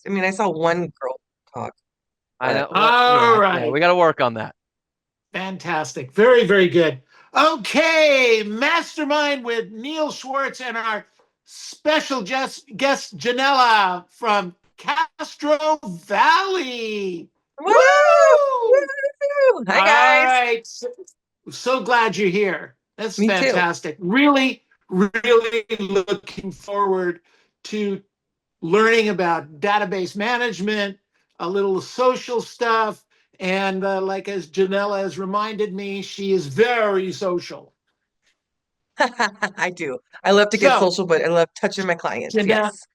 I mean, I saw one girl talk, I but know. Well, All yeah, we right. got to work on that. Fantastic. Very, very good. Okay, Mastermind with Neil Schwartz and our special guest Janella from Castro Valley. woo! Woo! Woo! Hi All guys. right. So glad you're here. That's Me too. fantastic. Really, really looking forward to learning about database management, a little social stuff. And like as Janella has reminded me, she is very social. I do. I love to get So, social, but I love touching my clients. Janella, Yes.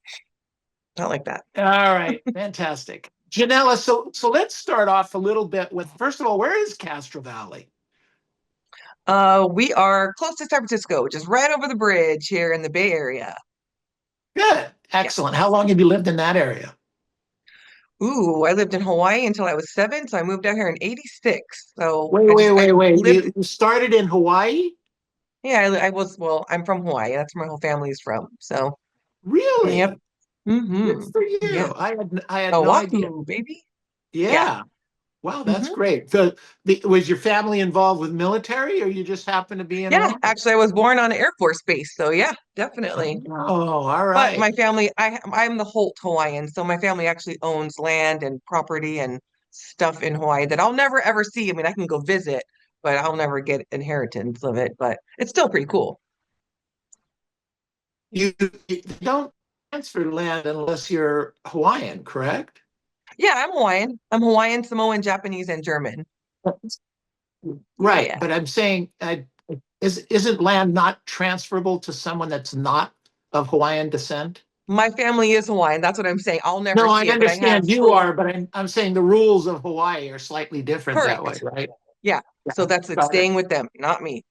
Not like that. all right, fantastic. Janella, so let's start off a little bit with first of all, where is Castro Valley? We are close to San Francisco, just right over the bridge here in the Bay Area. Good, Yes. excellent. How long have you lived in that area? Ooh, I lived in Hawaii until I was 7, so I moved out here in 86. So Wait, I wait, just I wait, wait. lived. You started in Hawaii? Yeah, I was. Well, I'm from Hawaii. That's where my whole family's from. So yep. Really? Good Mm-hmm. for Yeah. you. I had no idea. Oahu, baby. Yeah. Yeah. Wow, that's Mm-hmm. great. So, was your family involved with military, or you just happened to be in Yeah, one? actually, I was born on an Air Force base, so yeah, definitely. Oh, all But right. my family, I'm the Holt Hawaiian, so my family actually owns land and property and stuff in Hawaii that I'll never ever see. I mean, I can go visit, but I'll never get inheritance of it. But it's still pretty cool. You don't transfer land unless you're Hawaiian, correct? Yeah, I'm Hawaiian. I'm Hawaiian, Samoan, Japanese, and German. Yeah, Right, yeah. but I'm saying, isn't land not transferable to someone that's not of Hawaiian descent? My family is Hawaiian. That's what I'm saying. I'll never No, I see it, but I have understand you full are, but I'm saying the rules of Hawaii are slightly different that way, correct. right? Yeah. So Yeah, that's it, got it. staying with them, not me.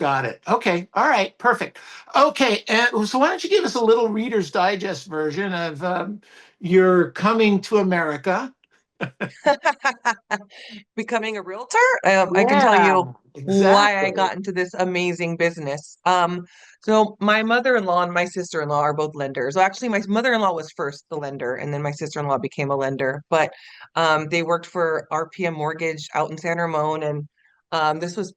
Got it. Okay. All right. Perfect. Okay. So why don't you give us a little Reader's Digest version of your coming to America? Becoming a realtor, I can tell Yeah, you why I exactly. got into this amazing business. So my mother-in-law and my sister-in-law are both lenders. Well, actually, my mother-in-law was first the lender, and then my sister-in-law became a lender. But they worked for RPM Mortgage out in San Ramon, and this was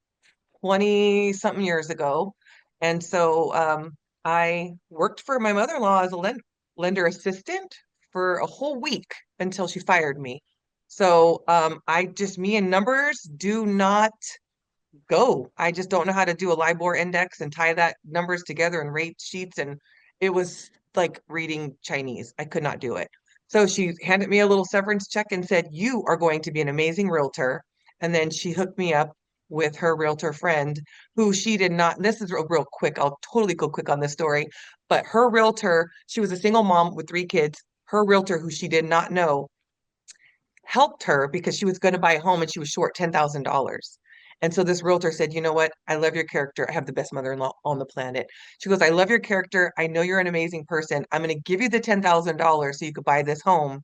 20 something years ago. And so I worked for my mother-in-law as a lender assistant for a whole week until she fired me. So me and numbers do not go. I just don't know how to do a LIBOR index and tie that numbers together in rate sheets. And it was like reading Chinese. I could not do it. So she handed me a little severance check and said, "You are going to be an amazing realtor." And then she hooked me up with her realtor friend who she did not. This is real quick. I'll totally go quick on this story. But her realtor, she was a single mom with 3 kids. Her realtor, who she did not know, helped her because she was going to buy a home and she was short $10,000. And so this realtor said, "You know what? I love your character. I have the best mother-in-law on the planet." She goes, "I love your character. I know you're an amazing person. I'm going to give you the $10,000 so you could buy this home.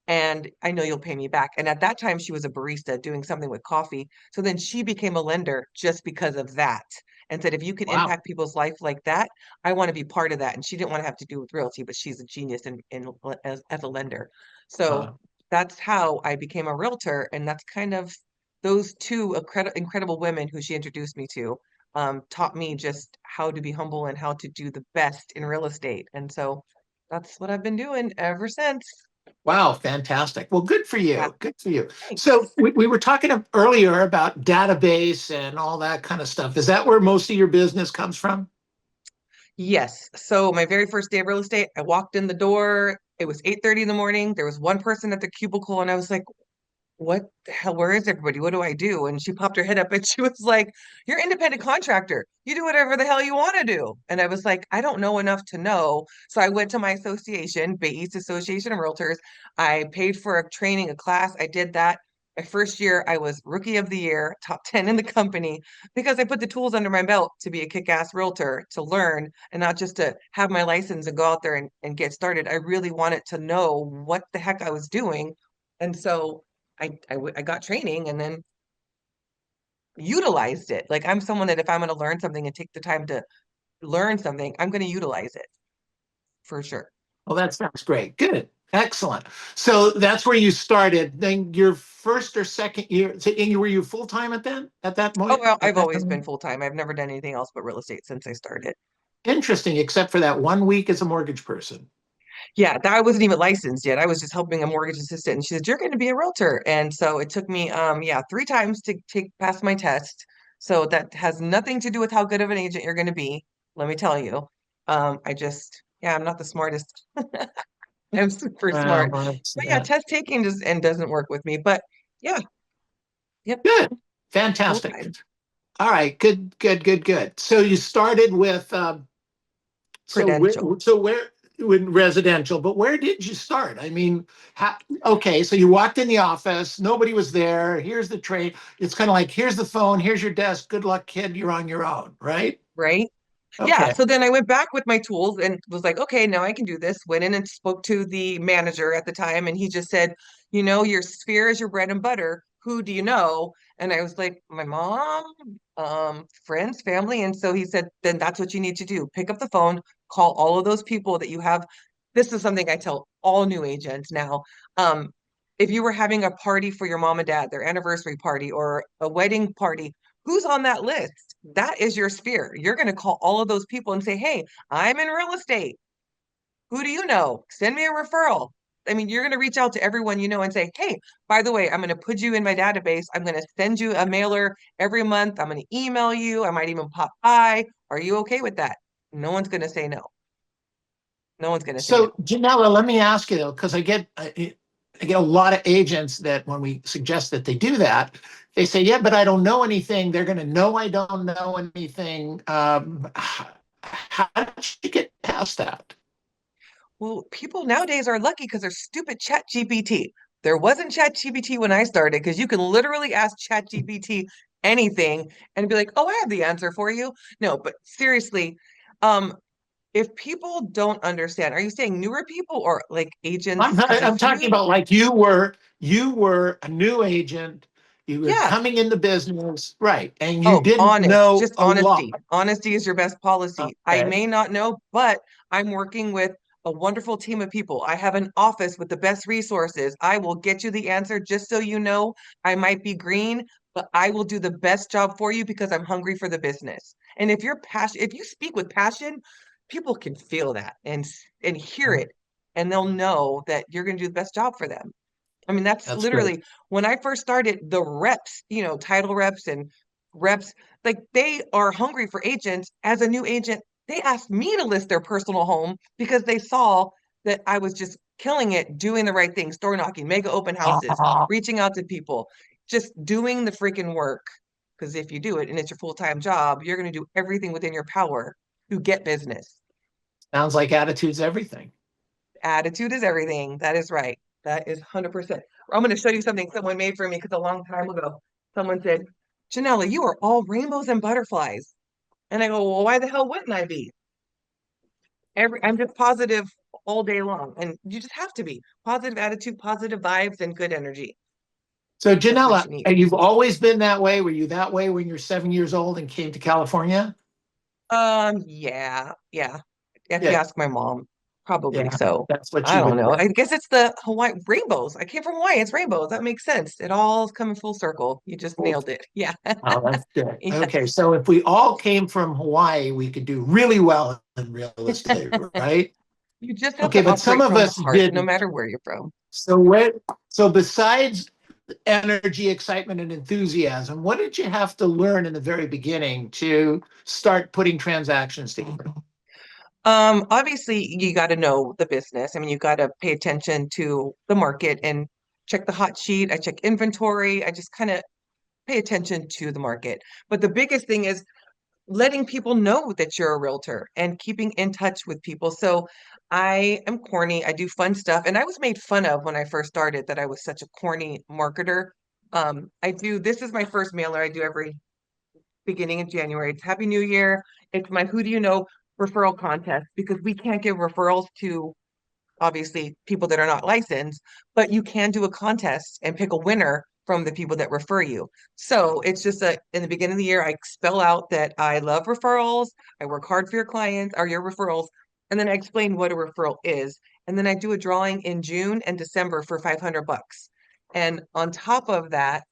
And I know you'll pay me back." And at that time, she was a barista doing something with coffee. So then she became a lender just because of that and said, "If you can Wow. impact people's life like that, I want to be part of that." And she didn't want to have to do with realty, but she's a genius as a lender. Uh, So that's how I became a realtor. And that's kind of those two incredible women who she introduced me to taught me just how to be humble and how to do the best in real estate. And so that's what I've been doing ever since. wow. Fantastic. Well, good for Yeah, you. Good for you. So thanks. we were talking earlier about database and all that kind of stuff. Is that where most of your business comes from? Yes. So my very first day of real estate, I walked in the door. It was 8:30 in the morning. There was one person at the cubicle, and I was like, "What the hell? Where is everybody? What do I do?" And she popped her head up and she was like, "You're an independent contractor. You do whatever the hell you want to do." And I was like, "I don't know enough to know." So I went to my association, Bay East Association of Realtors. I paid for a training, a class. I did that. My first year, I was rookie of the year, top 10 in the company, because I put the tools under my belt to be a kick-ass realtor, to learn and not just to have my license and go out there and get started. I really wanted to know what the heck I was doing. And so I got training and then utilized it. Like I'm someone that if I'm going to learn something and take the time to learn something, I'm going to utilize it for sure. Well, that sounds great. Good. Excellent. So that's where you started. Then your first or second year, so were you full time at that Oh, point? well, At I've that always been time? full time. I've never done anything else but real estate since I started. Interesting, except for that 1 week as a mortgage person. Yeah, that I wasn't even licensed yet. I was just helping a mortgage assistant, and she said, "You're going to be a realtor." And so it took me, yeah, 3 times to take pass my test. So that has nothing to do with how good of an agent you're going to be. Let me tell you. Yeah, I'm not the smartest. I'm super smart, but yeah, Yeah. test taking just and doesn't work with me. But yeah, yep, Good. full Fantastic. time All right. Good, good, good, good. So you started with credential. so where with residential, but where did you start? I mean, okay, so you walked in the office, nobody was there. Here's the tray. It's kind of like, here's the phone, here's your desk. Good luck, kid. You're on your own, right? Right? Yeah. Okay. So then I went back with my tools and was like, okay, now I can do this. Went in and spoke to the manager at the time, and he just said, your sphere is your bread and butter. Who do you know? And I was like, my mom, friends, family. And so he said, then that's what you need to do. Pick up the phone, call all of those people that you have. This is something I tell all new agents now. Um, if you were having a party for your mom and dad, their anniversary party or a wedding party, who's on that list? That is your sphere. You're going to call all of those people and say, hey, I'm in real estate. Who do you know? Send me a referral. I mean, you're going to reach out to everyone you know and say, hey, by the way, I'm going to put you in my database. I'm going to send you a mailer every month. I'm going to email you. I might even pop by. Are you okay with that? No one's going to say no. No one's going to say no. So Janella, let me ask you though, because I get a lot of agents that when we suggest that they do that, they say, "Yeah, but I don't know anything." They're going to know I don't know anything. How did you get past that? Well, people nowadays are lucky because there's stupid Chat GPT. There wasn't Chat GPT when I started because you can literally ask Chat GPT anything and be like, "Oh, I have the answer for you." No, but seriously, um, if people don't understand, are you saying newer people or like agents? Because I'm if talking you, about like you were a new agent, you were yeah, coming in the business, right? And you oh, didn't honest, know just a lot. honesty. Honesty is your best policy. I Okay. may not know, but I'm working with a wonderful team of people. I have an office with the best resources. I will get you the answer just so you know. I might be green, but I will do the best job for you because I'm hungry for the business. And if you're passion, if you speak with passion, people can feel that and hear it, and they'll know that you're going to do the best job for them. I mean, that's That's great. literally when I first started, the reps, title reps and reps, like they are hungry for agents. As a new agent, they asked me to list their personal home because they saw that I was just killing it, doing the right things, door knocking, mega open houses, reaching out to people, just doing the freaking work. Because if you do it and it's your full-time job, you're going to do everything within your power to get business. Sounds like attitude's everything. Attitude is everything. That is right. That is 100%. I'm going to show you something someone made for me because a long time ago, someone said, Janella, you are all rainbows and butterflies. And I go, well, why the hell wouldn't I be? I'm just positive all day long. And you just have to be positive attitude, positive vibes, and good energy. So That's what Janella, you need. you've always been that way. Were you that way when you're 7 years old and came to California? Yeah, yeah. If you Yeah, ask my mom, probably yeah, so. that's what I you don't would know. say. I guess it's the Hawaii rainbows. I came from Hawaii. It's rainbows. That makes sense. It all coming full circle. You just Cool. nailed it. Yeah. Oh, that's good. Okay, Yes. so if we all came from Hawaii, we could do really well in real estate, right? You just have Okay, to but some operate of from the us heart, no didn't. matter where you're from. So where, so besides energy, excitement, and enthusiasm, what did you have to learn in the very beginning to start putting transactions together? Obviously you got to know the business. I mean, you got to pay attention to the market and check the hot sheet. I check inventory. I just kind of pay attention to the market. But the biggest thing is letting people know that you're a realtor and keeping in touch with people. So I am corny. I do fun stuff. And I was made fun of when I first started that I was such a corny marketer. This is my first mailer I do every beginning of January. It's Happy New Year. It's my Who Do You Know referral contest because we can't give referrals to obviously people that are not licensed, but you can do a contest and pick a winner from the people that refer you. So it's just that in the beginning of the year, I spell out that I love referrals, I work hard for your clients or your referrals, and then I explain what a referral is. And then I do a drawing in June and December for 500 bucks. And on top of that,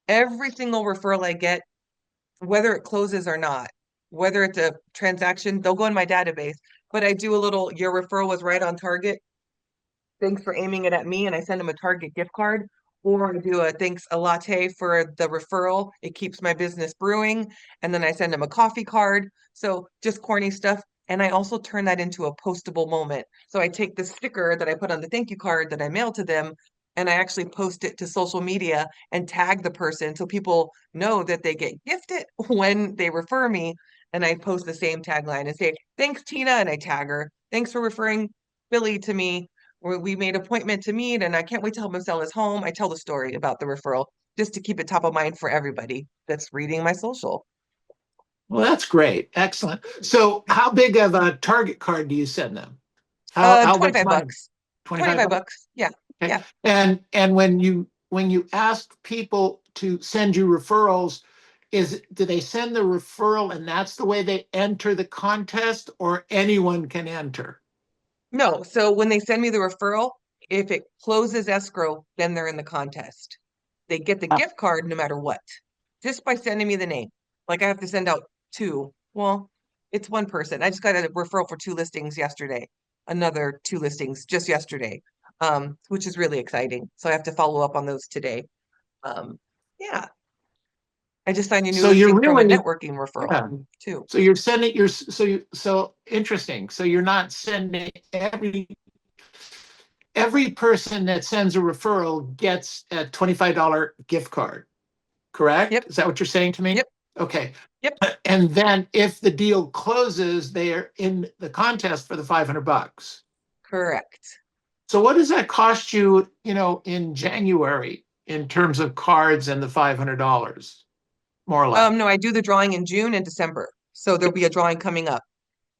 every single referral I get, whether it closes or not, whether it's a transaction, they'll go in my database. But I do a little, your referral was right on target. Thanks for aiming it at me, and I send them a Target gift card. Or I do a thanks a latte for the referral. It keeps my business brewing. And then I send them a coffee card. So just corny stuff. And I also turn that into a postable moment. So I take the sticker that I put on the thank you card that I mail to them, and I actually post it to social media and tag the person so people know that they get gifted when they refer me. And I post the same tagline and say, thanks, Tina. And I tag her. Thanks for referring Billy to me, where we made appointment to meet, and I can't wait to help him sell his home. I tell the story about the referral just to keep it top of mind for everybody that's reading my social. Well, that's great. Excellent. So how big of a target card do you send them? How much 25 money? bucks. 25 25 bucks? bucks. Yeah. Okay. Yeah. And when you ask people to send you referrals, do they send the referral and that's the way they enter the contest, or anyone can enter? No, so when they send me the referral, if it closes escrow, then they're in the contest. They get the Ah, gift card no matter what, just by sending me the name. Like I have to send out two. Well, it's one person. I just got a referral for two listings yesterday, another two listings just yesterday, which is really exciting. So I have to follow up on those today. Yeah, I just signed a new So you're listing from a really, networking referral yeah. too. So you're sending your so interesting. So you're not sending every person that sends a referral gets a $25 gift card, correct? Yep, Is that what you're saying to me? yep, Okay. yep, And then if the deal closes, they are in the contest for the 500 bucks. correct. So what does that cost you, in January in terms of cards and the $500, more or less? No, I do the drawing in June and December. So there'll be a drawing coming up.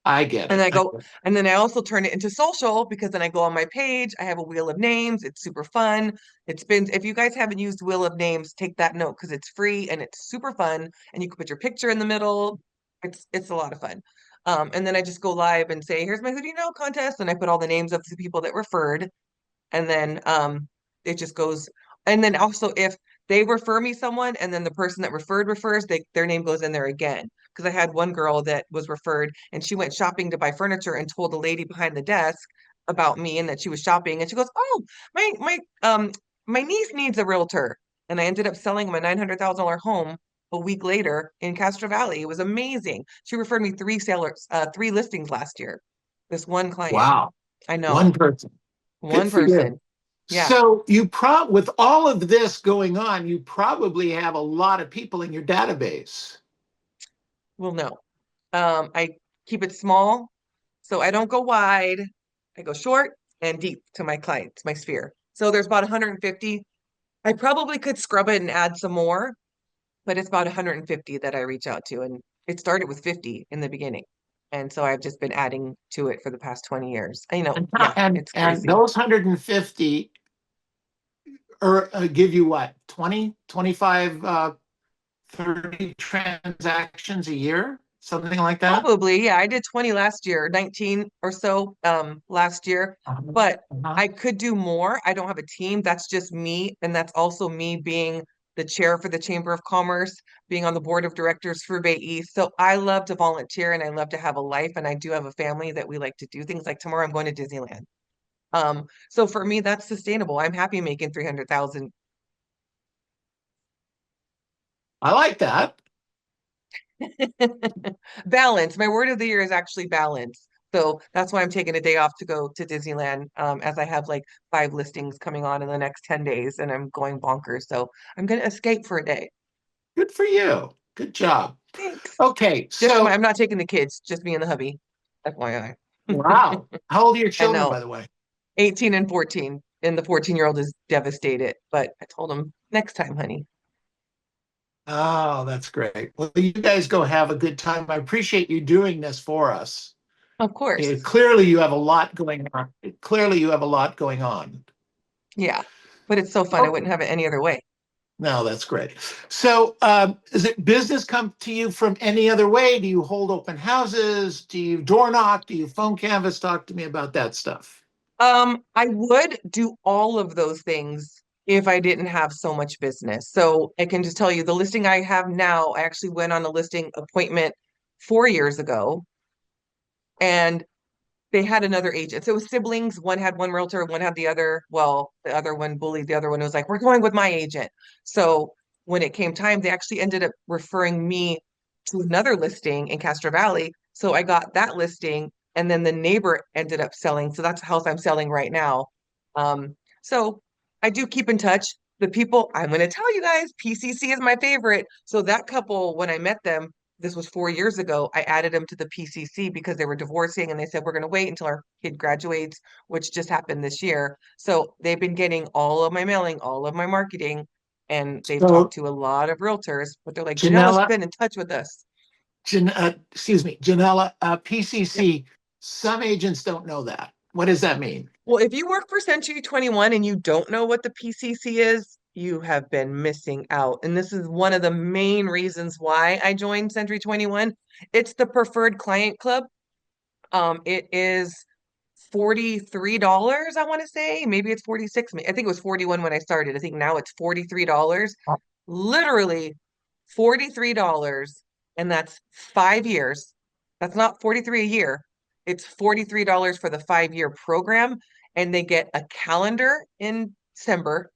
I get And it. I go, and then I also turn it into social because then I go on my page. I have a wheel of names. It's super fun. It's been, if you guys haven't used Wheel of Names, take that note because it's free and it's super fun. And you can put your picture in the middle. It's a lot of fun. And then I just go live and say, here's my Who Do You Know contest. And I put all the names of the people that referred, and then it just goes. And then also if they refer me someone and then the person that referred refers, their name goes in there again. Because I had one girl that was referred and she went shopping to buy furniture and told the lady behind the desk about me and that she was shopping, and she goes, oh, my niece needs a realtor. And I ended up selling him a $900,000 home a week later in Castro Valley. It was amazing. She referred me three listings last year. This one client. Wow. I One know. person. Good One for you. person. Yeah. So with all of this going on, you probably have a lot of people in your database. Well, no. I keep it small, so I don't go wide. I go short and deep to my clients, my sphere. So there's about 150. I probably could scrub it and add some more, but it's about 150 that I reach out to. And it started with 50 in the beginning. And so I've just been adding to it for the past 20 years. And Yeah, and, it's and crazy. those 150 give you what, 20, 25, 30 transactions a year, something like that? Probably, yeah. I did 20 last year, 19 or so last year, Uh-huh. but Uh-huh. I could do more. I don't have a team. That's just me, and that's also me being the chair for the Chamber of Commerce, being on the board of directors for Bay East. So I love to volunteer and I love to have a life, and I do have a family that we like to do things like tomorrow I'm going to Disneyland. So for me that's sustainable. I'm happy making 300,000. I like that. Balance. My word of the year is actually balance. So that's why I'm taking a day off to go to Disneyland, as I have like 5 listings coming on in the next 10 days and I'm going bonkers. So I'm going to escape for a day. Good for you. Good job. Thanks. Okay, I'm so not taking the kids, just me and the hubby. FYI. wow. How old are your I children, by know. the way? 18 and 14. And the 14-year-old is devastated, but I told him next time, honey. Oh, that's great. Well, you guys go have a good time. I appreciate you doing this for us. Of course. Clearly, you have a lot going on. Clearly, you have a lot going on. Yeah. But it's so fun. I Okay. wouldn't have it any other way. No, that's great. So, is it business come to you from any other way? Do you hold open houses? Do you door knock? Do you phone canvas? Talk to me about that stuff. I would do all of those things if I didn't have so much business. So I can just tell you the listing I have now, I actually went on a listing appointment 4 years ago, and they had another agent. So it was siblings. One had one realtor, one had the other. Well, the other one bullied the other one. It was like, we're going with my agent. So when it came time, they actually ended up referring me to another listing in Castro Valley. So I got that listing, and then the neighbor ended up selling. So that's the house I'm selling right now. So I do keep in touch. The people, I'm going to tell you guys, PCC is my favorite. So that couple, when I met them, this was 4 years ago, I added them to the PCC because they were divorcing, and they said, we're going to wait until our kid graduates, which just happened this year. So they've been getting all of my mailing, all of my marketing, and they've talked So, to a lot of realtors, but they're like, Janella's Janella, been in touch with us. excuse me, Janella, Yep. PCC. Some agents don't know that. What does that mean? Well, if you work for Century 21 and you don't know what the PCC is, you have been missing out. And this is one of the main reasons why I joined Century 21. It's the preferred client club. It is $43, I want to say. Maybe it's 46. I think it was 41 when I started. I think now it's $43. Literally $43. And that's 5 years. That's not 43 a year. It's $43 for the 5 year program. And they get a calendar in December,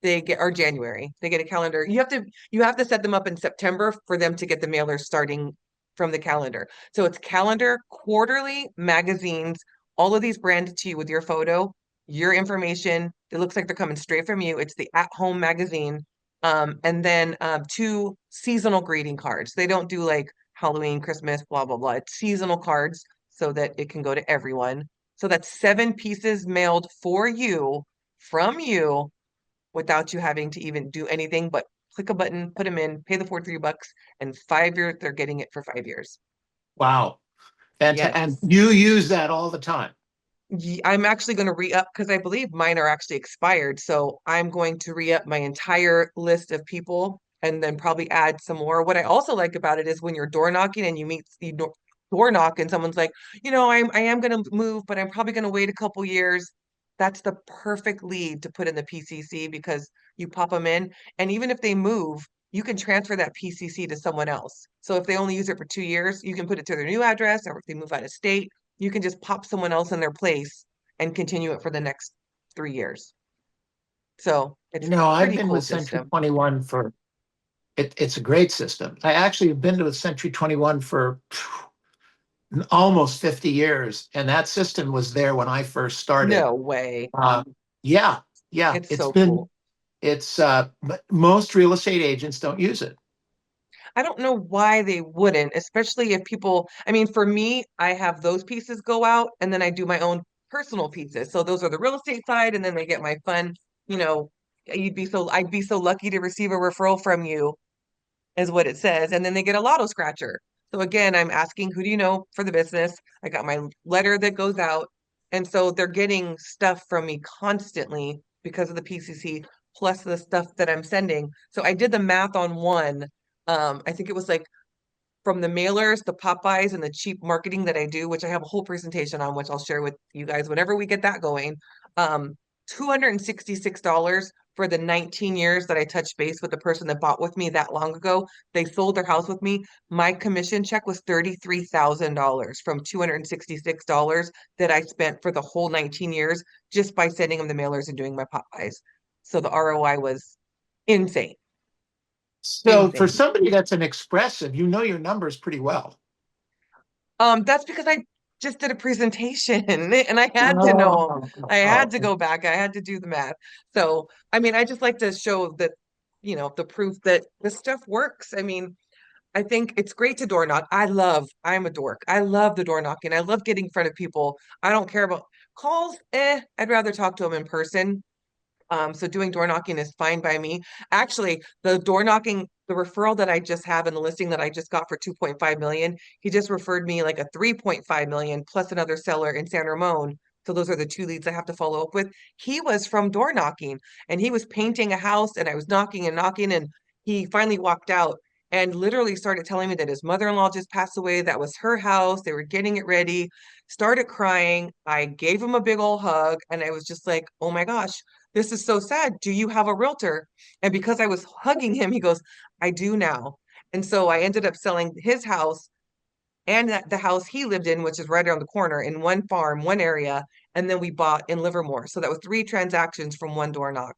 they get or January. They get a calendar. You have to set them up in September for them to get the mailers starting from the calendar. So it's calendar, quarterly magazines, all of these branded to you with your photo, your information. It looks like they're coming straight from you. It's the at-home magazine. And then two seasonal greeting cards. They don't do like Halloween, Christmas, blah, blah, blah. It's seasonal cards so that it can go to everyone. So that's 7 pieces mailed for you from you without you having to even do anything but click a button, put them in, pay the $43, and 5 years, they're getting it for 5 years. Wow. And Yes. you use that all the time. I'm actually going to re-up because I believe mine are actually expired. So I'm going to re-up my entire list of people and then probably add some more. What I also like about it is when you're door knocking and door knock and someone's like, I am going to move, but I'm probably going to wait a couple years. That's the perfect lead to put in the PCC because you pop them in, and even if they move, you can transfer that PCC to someone else. So if they only use it for 2 years, you can put it to their new address, or if they move out of state, you can just pop someone else in their place and continue it for the next 3 years. So You it's know, I've pretty been cool with Century system. 21 for it's a great system. I actually have been with Century 21 for almost 50 years, and that system was there when I first started. No way. Yeah, yeah, It's so cool. but most real estate agents don't use it. I don't know why they wouldn't, especially if people, I mean, for me, I have those pieces go out and then I do my own personal pieces. So those are the real estate side, and then they get my fun, you know, I'd be so lucky to receive a referral from you is what it says. And then they get a lotto scratcher. So again, I'm asking, who do you know for the business? I got my letter that goes out. And so they're getting stuff from me constantly because of the PCC plus the stuff that I'm sending. So I did the math on one. I think it was like from the mailers, the Popeyes, and the cheap marketing that I do, which I have a whole presentation on, which I'll share with you guys whenever we get that going. Um, $266 for the 19 years that I touched base with the person that bought with me that long ago. They sold their house with me. My commission check was $33,000 from $266 that I spent for the whole 19 years just by sending them the mailers and doing my Popeyes. So the ROI was insane, So for insane. somebody that's an expressive, you know your numbers pretty well. That's because I just did a presentation and I had to know them. Oh, I had to oh, go back. I had to do the math. So, I mean, I just like to show that, the proof that this stuff works. I mean, I think it's great to door knock. I'm a dork. I love the door knocking. I love getting in front of people. I don't care about calls. I'd rather talk to them in person. So doing door knocking is fine by me. Actually, the door knocking, the referral that I just have in the listing that I just got for 2.5 million, he just referred me like a 3.5 million plus another seller in San Ramon. So those are the two leads I have to follow up with. He was from door knocking, and he was painting a house, and I was knocking and knocking, and he finally walked out and literally started telling me that his mother-in-law just passed away. That was her house. They were getting it ready. Started crying. I gave him a big old hug, and I was just like, oh my gosh, this is so sad. Do you have a realtor? And because I was hugging him, he goes, I do now. And so I ended up selling his house and the house he lived in, which is right around the corner in one farm, one area. And then we bought in Livermore. So that was three transactions from one door knock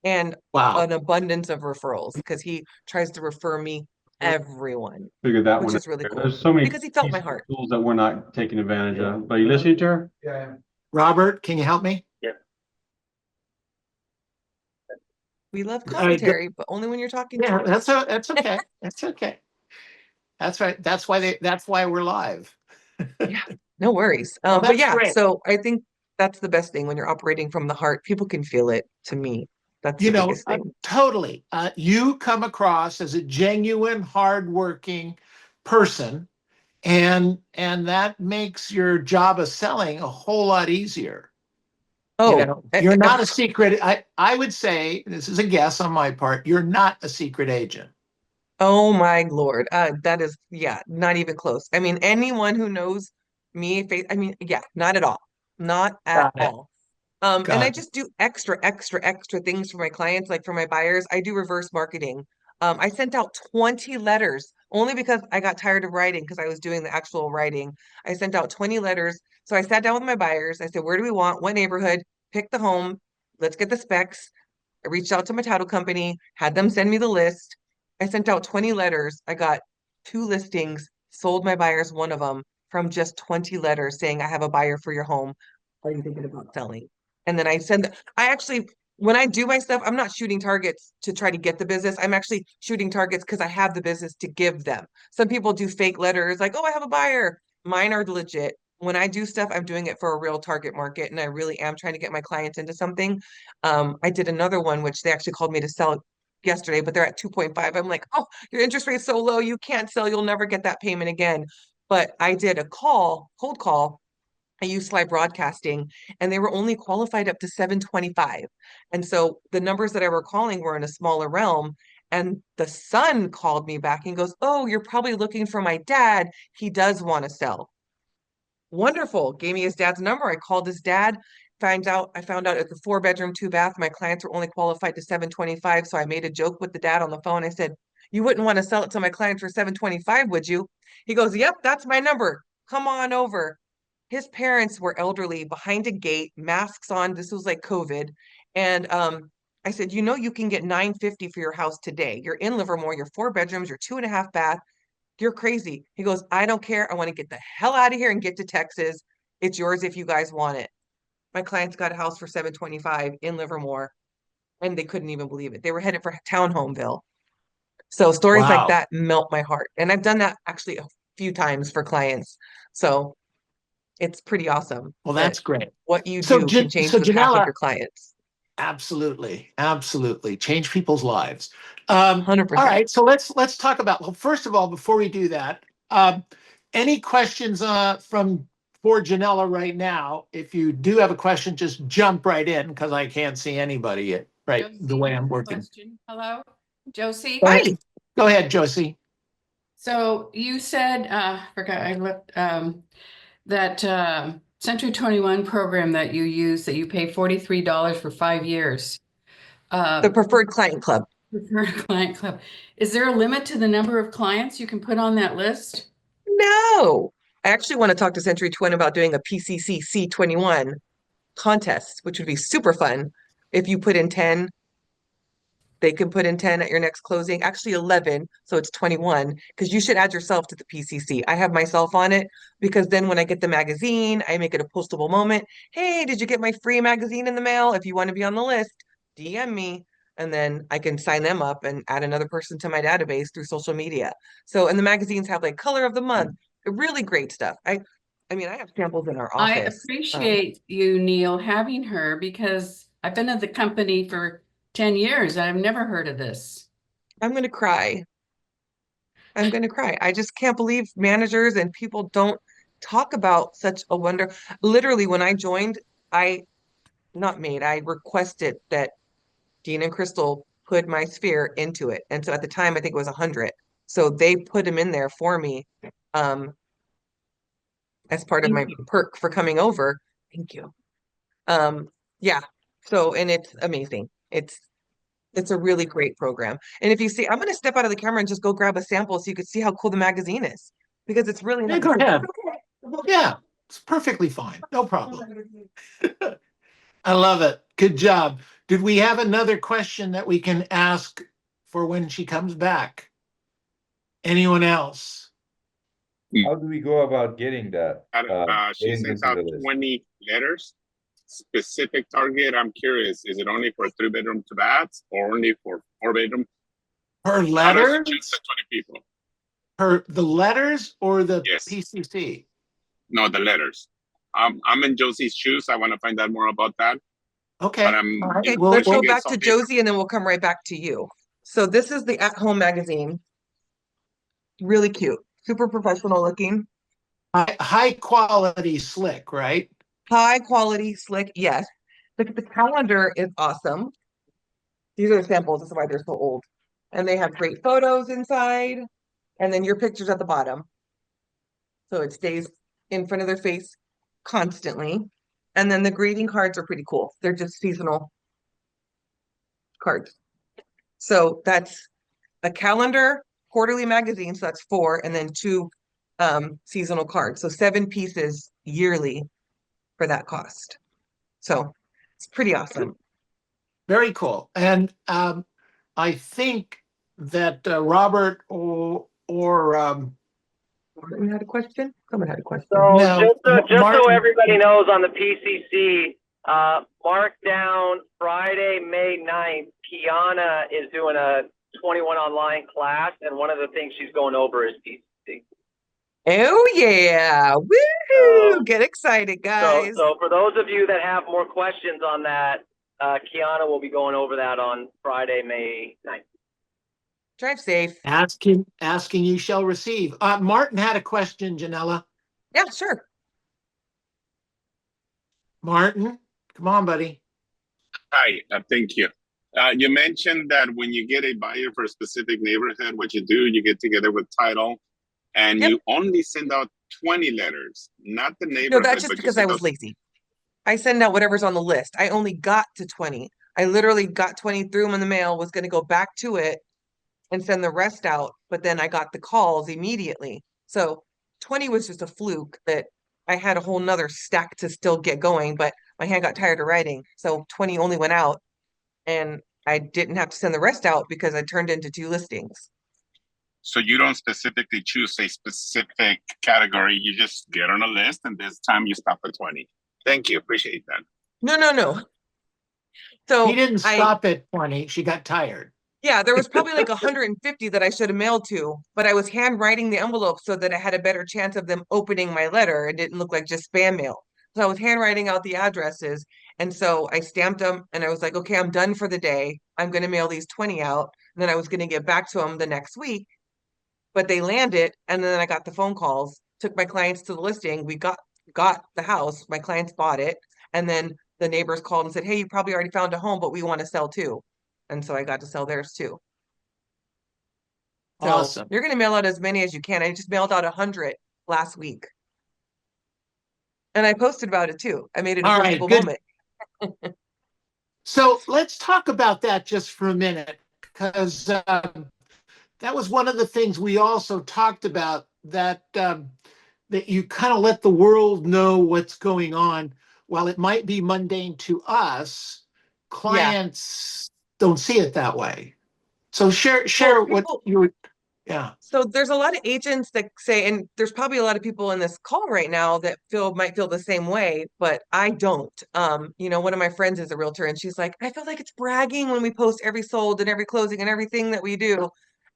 and Wow. an abundance of referrals because he tries to refer me everyone, Figured that which one out. is really cool There's so many because he felt my pieces of heart. tools that we're not taking advantage of. But are you listening to her? Yeah. Robert, can you help me? Yeah. We love Go, commentary, but only when you're talking yeah, to us. that's okay. That's okay. That's right. That's why we're live. Yeah, no worries. Well, But that's yeah, great. so I think that's the best thing when you're operating from the heart. People can feel it to me. That's You the know, biggest thing. totally. You come across as a genuine, hardworking person, and that makes your job of selling a whole lot easier. You Oh, know, you're not a secret. I would say, this is a guess on my part, you're not a secret agent. oh my Lord. That is, yeah, not even close. I mean, anyone who knows me, I mean, yeah, not at all. Not at Got it. all. And I Got it. just do extra things for my clients, like for my buyers. I do reverse marketing. I sent out 20 letters only because I got tired of writing because I was doing the actual writing. I sent out 20 letters. So I sat down with my buyers. I said, where do we want? What neighborhood? Pick the home. Let's get the specs. I reached out to my title company, had them send me the list. I sent out 20 letters. I got two listings, sold my buyers one of them from just 20 letters saying, I have a buyer for your home. Are you thinking about selling? And then I actually, when I do my stuff, I'm not shooting targets to try to get the business. I'm actually shooting targets because I have the business to give them. Some people do fake letters like, oh, I have a buyer. Mine are legit. When I do stuff, I'm doing it for a real target market, and I really am trying to get my clients into something. I did another one, which they actually called me to sell yesterday, but they're at 2.5. I'm like, oh, your interest rate's so low, you can't sell. You'll never get that payment again. But I did a cold call. I used slide broadcasting, and they were only qualified up to 725. And so the numbers that I were calling were in a smaller realm. And the son called me back and goes, oh, you're probably looking for my dad. He does want to sell. Wonderful. Gave me his dad's number. I called his dad. I found out it's a four-bedroom, two bath. My clients were only qualified to 725. So I made a joke with the dad on the phone. I said, you wouldn't want to sell it to my client for 725, would you? He goes, yep, that's my number. Come on over. His parents were elderly behind a gate, masks on. This was like COVID. And I said, you know, you can get 950 for your house today. You're in Livermore, you're four bedrooms, you're two and a half bath. You're crazy. He goes, I don't care. I want to get the hell out of here and get to Texas. It's yours if you guys want it. My clients got a house for 725 in Livermore, and they couldn't even believe it. They were headed for Townhomeville. So stories like Wow. that melt my heart. And I've done that actually a few times for clients. So it's pretty awesome Well, that that's great. what you So, do can change so the path of Janella, your clients. absolutely, absolutely, change people's lives. All 100%. right, so let's talk about. Well, first of all, before we do that, any questions from for Janella right now? If you do have a question, just jump right in because I can't see anybody yet. Right, the Josie way has I'm a working. question. Hello, Josie. Go ahead, Hi. go ahead, Josie. So you said, forgot I looked, that Century 21 program that you use that you pay $43 for 5 years. The Uh, preferred client club. for a client club. Is there a limit to the number of clients you can put on that list? No. I actually want to talk to Century Twin about doing a PCC C21 contest, which would be super fun. If you put in 10, they can put in 10 at your next closing, actually 11, so it's 21, because you should add yourself to the PCC. I have myself on it because then when I get the magazine, I make it a postable moment. Hey, did you get my free magazine in the mail? If you want to be on the list, DM me. And then I can sign them up and add another person to my database through social media. So, and the magazines have like color of the month, really great stuff. I mean, I have samples in our I office. appreciate you, Neil, having her because I've been at the company for 10 years and I've never heard of this. I'm gonna cry. I'm going to cry. I just can't believe managers and people don't talk about such a wonder. Literally, when I joined, I requested that Dean and Crystal put my sphere into it. And so at the time, I think it was 100. So they put them in there for me as part of my perk for coming over. Thank you. Yeah. So, and it's amazing. It's a really great program. And if you see, I'm going to step out of the camera and just go grab a sample so you can see how cool the magazine is because it's really Yeah, nice. go ahead. Yeah, it's perfectly fine. No problem. I love it. Good job. Did we have another question that we can ask for when she comes back? Anyone else? How do we go about getting that? She Getting sent this in out the list? 20 letters. Specific target, I'm curious, is it only for 3-bedroom to baths or only for 4-bedroom? Per How does she letter? choose the 20 people? Per the letters or the Yes. PCC? No, the letters. I'm in Josie's shoes. I want to find out more about that. Okay. But All right. Okay, Well, let's go she gets back to all the- Josie and then we'll come right back to you. So this is the at-home magazine. Really cute, super professional looking, high quality slick, right? high quality, slick. Yes. Look at the calendar is awesome. These are the samples. This is why they're so old. And they have great photos inside. And then your picture's at the bottom. So it stays in front of their face constantly. And then the greeting cards are pretty cool. They're just seasonal cards. So that's a calendar, quarterly magazine. So that's 4, and then 2 seasonal cards. So 7 pieces yearly for that cost. So it's pretty awesome. Very cool. And I think that Robert or Martin had a question? Someone had a question. So No, just so Martin. everybody knows on the PCC, mark down Friday, May 9th, Kiana is doing a 21 online class, and one of the things she's going over is PCC. Oh yeah. Woohoo! Get excited, guys. So for those of you that have more questions on that, Kiana will be going over that on Friday, May 9th. Drive safe. Asking you shall receive. Martin had a question, Janella. Yeah, sure. Martin, come on, buddy. Hi, thank you. You mentioned that when you get a buyer for a specific neighborhood, what you do, you get together with title and Yep. you only send out 20 letters, not the No, neighborhood. that's just but you because I send was out- lazy. I send out whatever's on the list. I only got to 20. I literally got 20, threw them in the mail, was going to go back to it and send the rest out, but then I got the calls immediately. So 20 was just a fluke that I had a whole nother stack to still get going, but my hand got tired of writing. So 20 only went out and I didn't have to send the rest out because I turned into 2 listings. So you don't specifically choose a specific category. You just get on a list and this time you stop at 20. Thank you. Appreciate that. No. So He didn't stop at 20. She got tired. yeah, there was probably like 150 that I should have mailed to, but I was handwriting the envelope so that I had a better chance of them opening my letter. It didn't look like just spam mail. So I was handwriting out the addresses. And so I stamped them and I was like, okay, I'm done for the day. I'm going to mail these 20 out. And then I was going to get back to them the next week, but they landed. And then I got the phone calls, took my clients to the listing. We got the house. My clients bought it. And then the neighbors called and said, hey, you probably already found a home, but we want to sell too. And so I got to sell theirs too. So Awesome. you're going to mail out as many as you can. I just mailed out 100 last week. And I posted about it too. I made it a All right, postable good. moment. So let's talk about that just for a minute, because that was one of the things we also talked about, that that you kind of let the world know what's going on. While it might be mundane to us, clients don't see it that way. So share Well, what people, you would. Yeah. so there's a lot of agents that say, and there's probably a lot of people in this call right now that might feel the same way, but I don't. One of my friends is a realtor and she's like, I feel like it's bragging when we post every sold and every closing and everything that we do.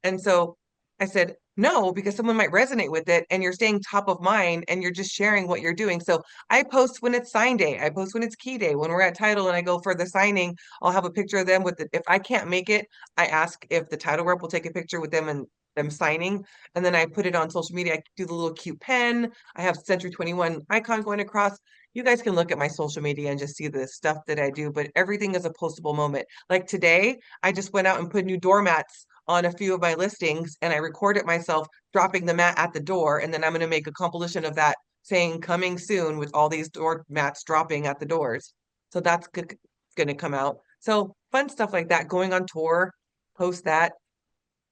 And so I said, no, because someone might resonate with it and you're staying top of mind and you're just sharing what you're doing. So I post when it's sign day. I post when it's key day. When we're at title and I go for the signing, I'll have a picture of them with it. If I can't make it, I ask if the title rep will take a picture with them and them signing, and then I put it on social media. I do the little cute pen. I have Century 21 icon going across. You guys can look at my social media and just see the stuff that I do, but everything is a postable moment. Like today, I just went out and put new doormats on a few of my listings, and I recorded myself dropping the mat at the door, and then I'm going to make a compilation of that saying coming soon with all these door mats dropping at the doors. So that's going to come out. So fun stuff like that. Going on tour, post that.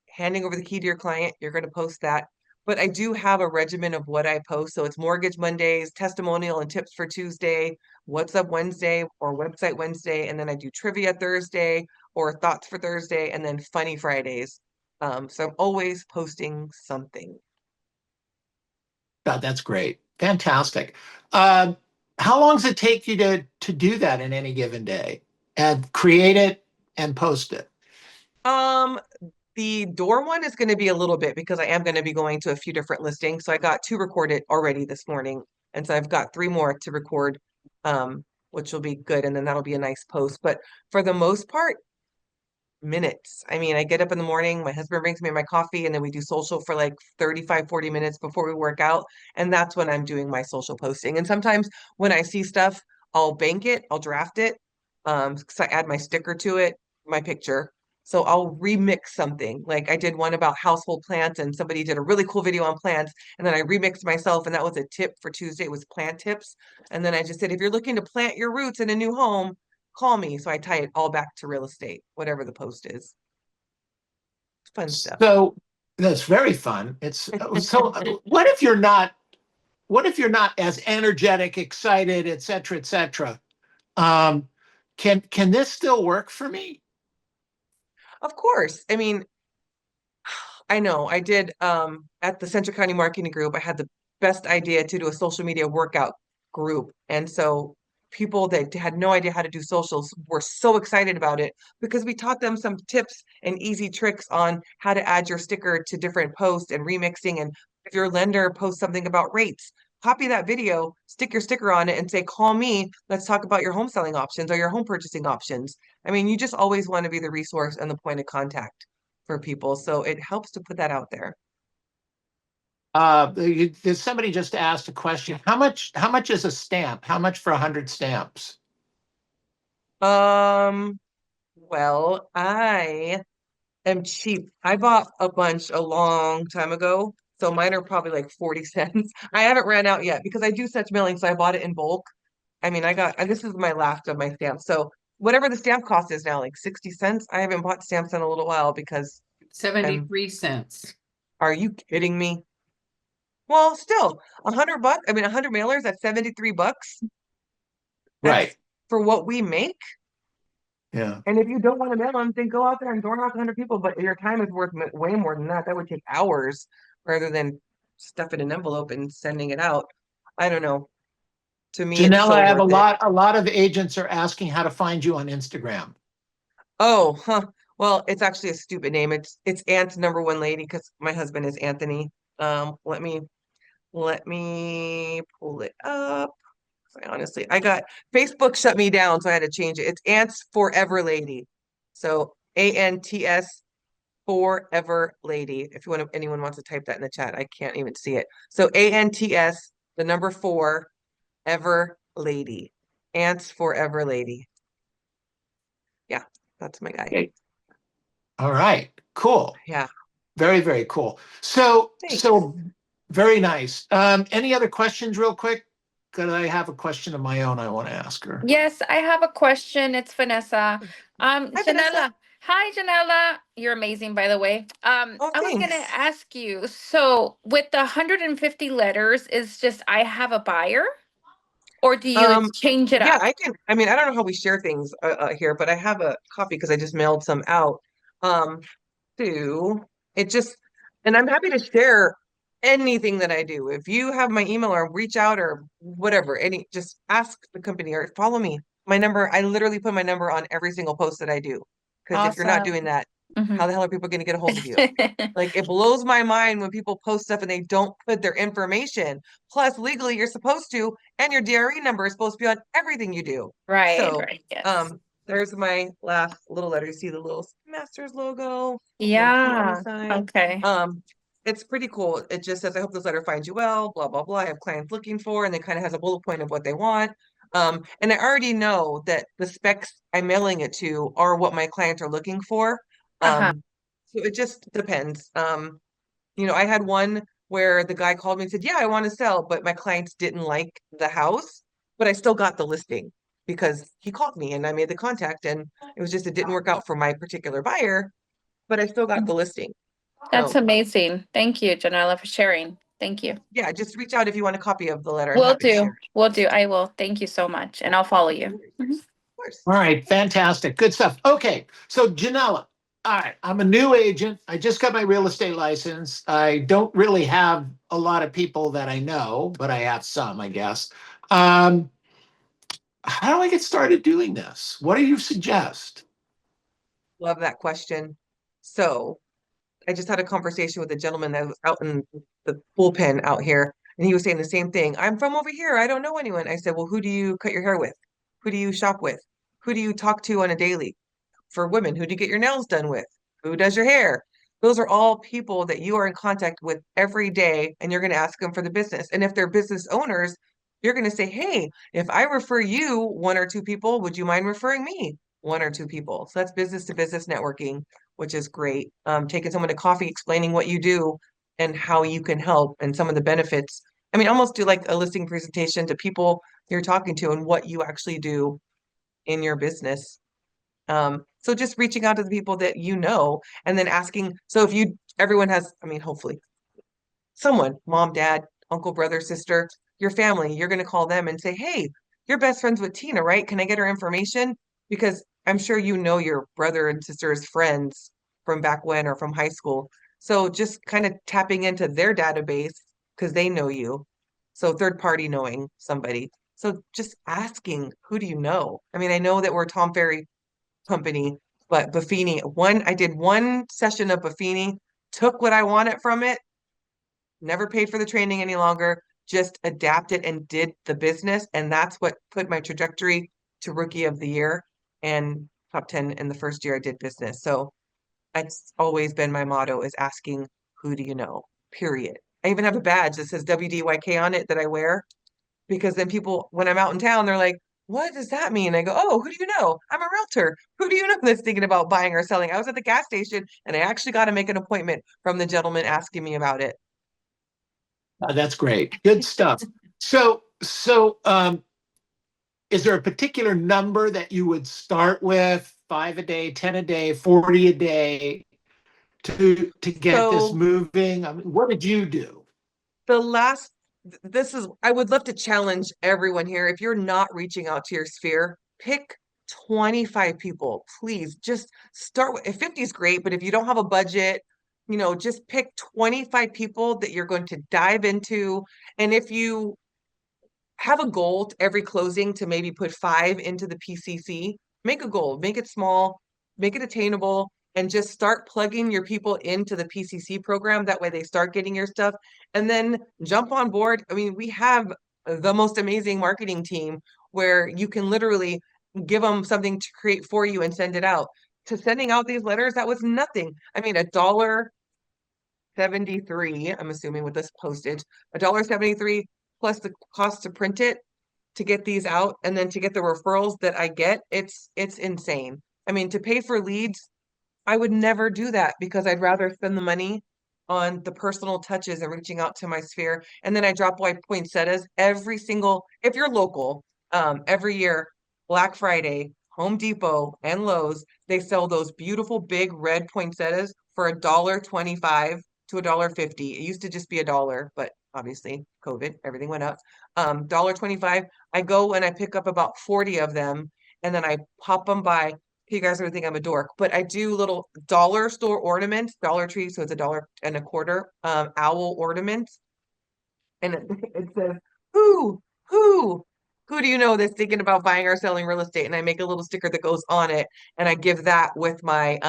Handing over the key to your client, you're going to post that. But I do have a regimen of what I post. So it's Mortgage Mondays, testimonial and tips for Tuesday, What's Up Wednesday, or Website Wednesday. And then I do trivia Thursday or thoughts for Thursday, and then funny Fridays. So I'm always posting something. God, that's great. Fantastic. How long does it take you to do that in any given day and create it and post it? The door one is going to be a little bit because I am going to be going to a few different listings. So I got 2 recorded already this morning. And so I've got 3 more to record, which will be good. And then that'll be a nice post. But for the most part, minutes. I mean, I get up in the morning, my husband brings me my coffee, and then we do social for like 35, 40 minutes before we work out. And that's when I'm doing my social posting. And sometimes when I see stuff, I'll bank it, I'll draft it, because I add my sticker to it, my picture. So I'll remix something. Like I did one about household plants, and somebody did a really cool video on plants, and then I remixed myself, and that was a tip for Tuesday. It was plant tips. And then I just said, if you're looking to plant your roots in a new home, call me. So I tie it all back to real estate, whatever the post is. Fun stuff. So that's very fun. It's so what if you're not as energetic, excited, et cetera, et cetera? Can this still work for me? Of course. I mean, I know I did at the Central County Marketing Group, I had the best idea to do a social media workout group. And so people that had no idea how to do socials were so excited about it because we taught them some tips and easy tricks on how to add your sticker to different posts and remixing. And if your lender posts something about rates, copy that video, stick your sticker on it and say, call me, let's talk about your home selling options or your home purchasing options. I mean, you just always want to be the resource and the point of contact for people. So it helps to put that out there. Somebody just asked a question. How much is a stamp? How much for 100 stamps? Well, I am cheap. I bought a bunch a long time ago. So mine are probably like 40 cents. I haven't ran out yet because I do such mailing. So I bought it in bulk. I mean, this is my last of my stamps. So whatever the stamp cost is now, like 60 cents. I haven't bought stamps in a little while because 73 cents. are you kidding me? Well, still, $100. I mean, 100 mailers, that's $73. That's Right. for what we make. Yeah. And if you don't want to mail them, then go out there and door knock 100 people. But your time is worth way more than that. That would take hours rather than stuff in an envelope and sending it out. I don't know. To me, it's Janella, so I have worth it. a lot of agents are asking how to find you on Instagram. Oh, huh. Well, it's actually a stupid name. It's Aunt Number One Lady because my husband is Anthony. Let me pull it up. I got Facebook shut me down, so I had to change it. It's Ants Forever Lady. So ANTS Forever Lady. If anyone wants to type that in the chat, I can't even see it. So ANTS, the number 4, Ever Lady. Ants Forever Lady. Yeah, that's my guy. Okay. All right. Cool. Yeah. Very, very cool. So Thanks. very nice. Any other questions real quick? Because I have a question of my own I want to ask her. Yes, I have a question. It's Vanessa. Hi, Janella. Vanessa. Hi, Janella. You're amazing, by the way. Oh, I was gonna thanks. ask you, so with the 150 letters, is just I have a buyer, or do you change it Yeah, up? I mean, I don't know how we share things here, but I have a copy because I just mailed some out. Um, to it just, and I'm happy to share anything that I do. If you have my email or reach out or whatever, just ask the company or follow me. My number, I literally put my number on every single post that I do. Because if you're not Awesome. doing that, Mhm. how the hell are people going to get a hold of you? Like it blows my mind when people post stuff and they don't put their information. Plus, legally, you're supposed to, and your DRE number is supposed to be on everything you do. Right, So, right, yes. there's my last little letter. You see the little Masters logo, little key on the Yeah, side. okay. It's pretty cool. It just says, I hope this letter finds you well, blah, blah, blah. I have clients looking for, and it kind of has a bullet point of what they want. And I already know that the specs I'm mailing it to are what my clients are looking for. Uh-huh. So it just depends. I had one where the guy called me and said, "Yeah, I want to sell," but my clients didn't like the house, but I still got the listing because he called me and I made the contact, and it was just it didn't work out for my particular buyer, but I still got the listing. That's So amazing. Thank you, Janella, for sharing. Thank you. yeah, just reach out if you want a copy of the letter. I'm Will happy to do. share. Will do. I will. Thank you so much. And I'll follow you. Mhm. Of course. All right, fantastic. Good stuff. Okay, so Janella, all right, I'm a new agent. I just got my real estate license. I don't really have a lot of people that I know, but I have some, I guess. Um, how do I get started doing this? What do you suggest? Love that question. So I just had a conversation with a gentleman that was out in the bullpen out here, and he was saying the same thing. I'm from over here. I don't know anyone. I said, well, who do you cut your hair with? Who do you shop with? Who do you talk to on a daily? For women, who do you get your nails done with? Who does your hair? Those are all people that you are in contact with every day, and you're going to ask them for the business. And if they're business owners, you're going to say, hey, if I refer you one or two people, would you mind referring me one or two people? So that's business to business networking, which is great. Taking someone to coffee, explaining what you do and how you can help and some of the benefits. I mean, almost do like a listing presentation to people you're talking to and what you actually do in your business. So just reaching out to the people that you know and then asking. So if everyone has, I mean, hopefully someone, mom, dad, uncle, brother, sister, your family, you're going to call them and say, hey, you're best friends with Tina, right? Can I get her information? Because I'm sure you know your brother and sister's friends from back when or from high school. So just kind of tapping into their database because they know you. So third party knowing somebody. So just asking, who do you know? I mean, I know that we're Tom Ferry company, but Buffini, I did one session of Buffini, took what I wanted from it, never paid for the training any longer, just adapted and did the business. And that's what put my trajectory to rookie of the year and top 10 in the first year I did business. So it's always been my motto is asking, who do you know? Period. I even have a badge that says WDYK on it that I wear because then people, when I'm out in town, they're like, what does that mean? I go, oh, who do you know? I'm a realtor. Who do you know that's thinking about buying or selling? I was at the gas station and I actually got to make an appointment from the gentleman asking me about it. That's great. Good stuff. So, is there a particular number that you would start with? 5 a day, 10 a day, 40 a day to get this So moving? I mean, what did you do? the last, I would love to challenge everyone here. If you're not reaching out to your sphere, pick 25 people, please. Just start with, if 50 is great, but if you don't have a budget, just pick 25 people that you're going to dive into. And if you have a goal every closing to maybe put 5 into the PCC, make a goal, make it small, make it attainable, and just start plugging your people into the PCC program. That way they start getting your stuff and then jump on board. I mean, we have the most amazing marketing team where you can literally give them something to create for you and send it out. To sending out these letters, that was nothing. I mean, $1.73, I'm assuming with this postage, $1.73 plus the cost to print it to get these out and then to get the referrals that I get, it's insane. I mean, to pay for leads, I would never do that because I'd rather spend the money on the personal touches and reaching out to my sphere. And then I drop white poinsettias if you're local, every year, Black Friday, Home Depot and Lowe's, they sell those beautiful big red poinsettias for $1.25 to $1.50. It used to just be $1, but obviously COVID, everything went up. $1.25. I go and I pick up about 40 of them and then I pop them by. You guys are gonna think I'm a dork, but I do little dollar store ornaments, Dollar Tree, so it's $1.25, owl ornaments. And it says, who, who, who do you know that's thinking about buying or selling real estate? And I make a little sticker that goes on it and I give that with my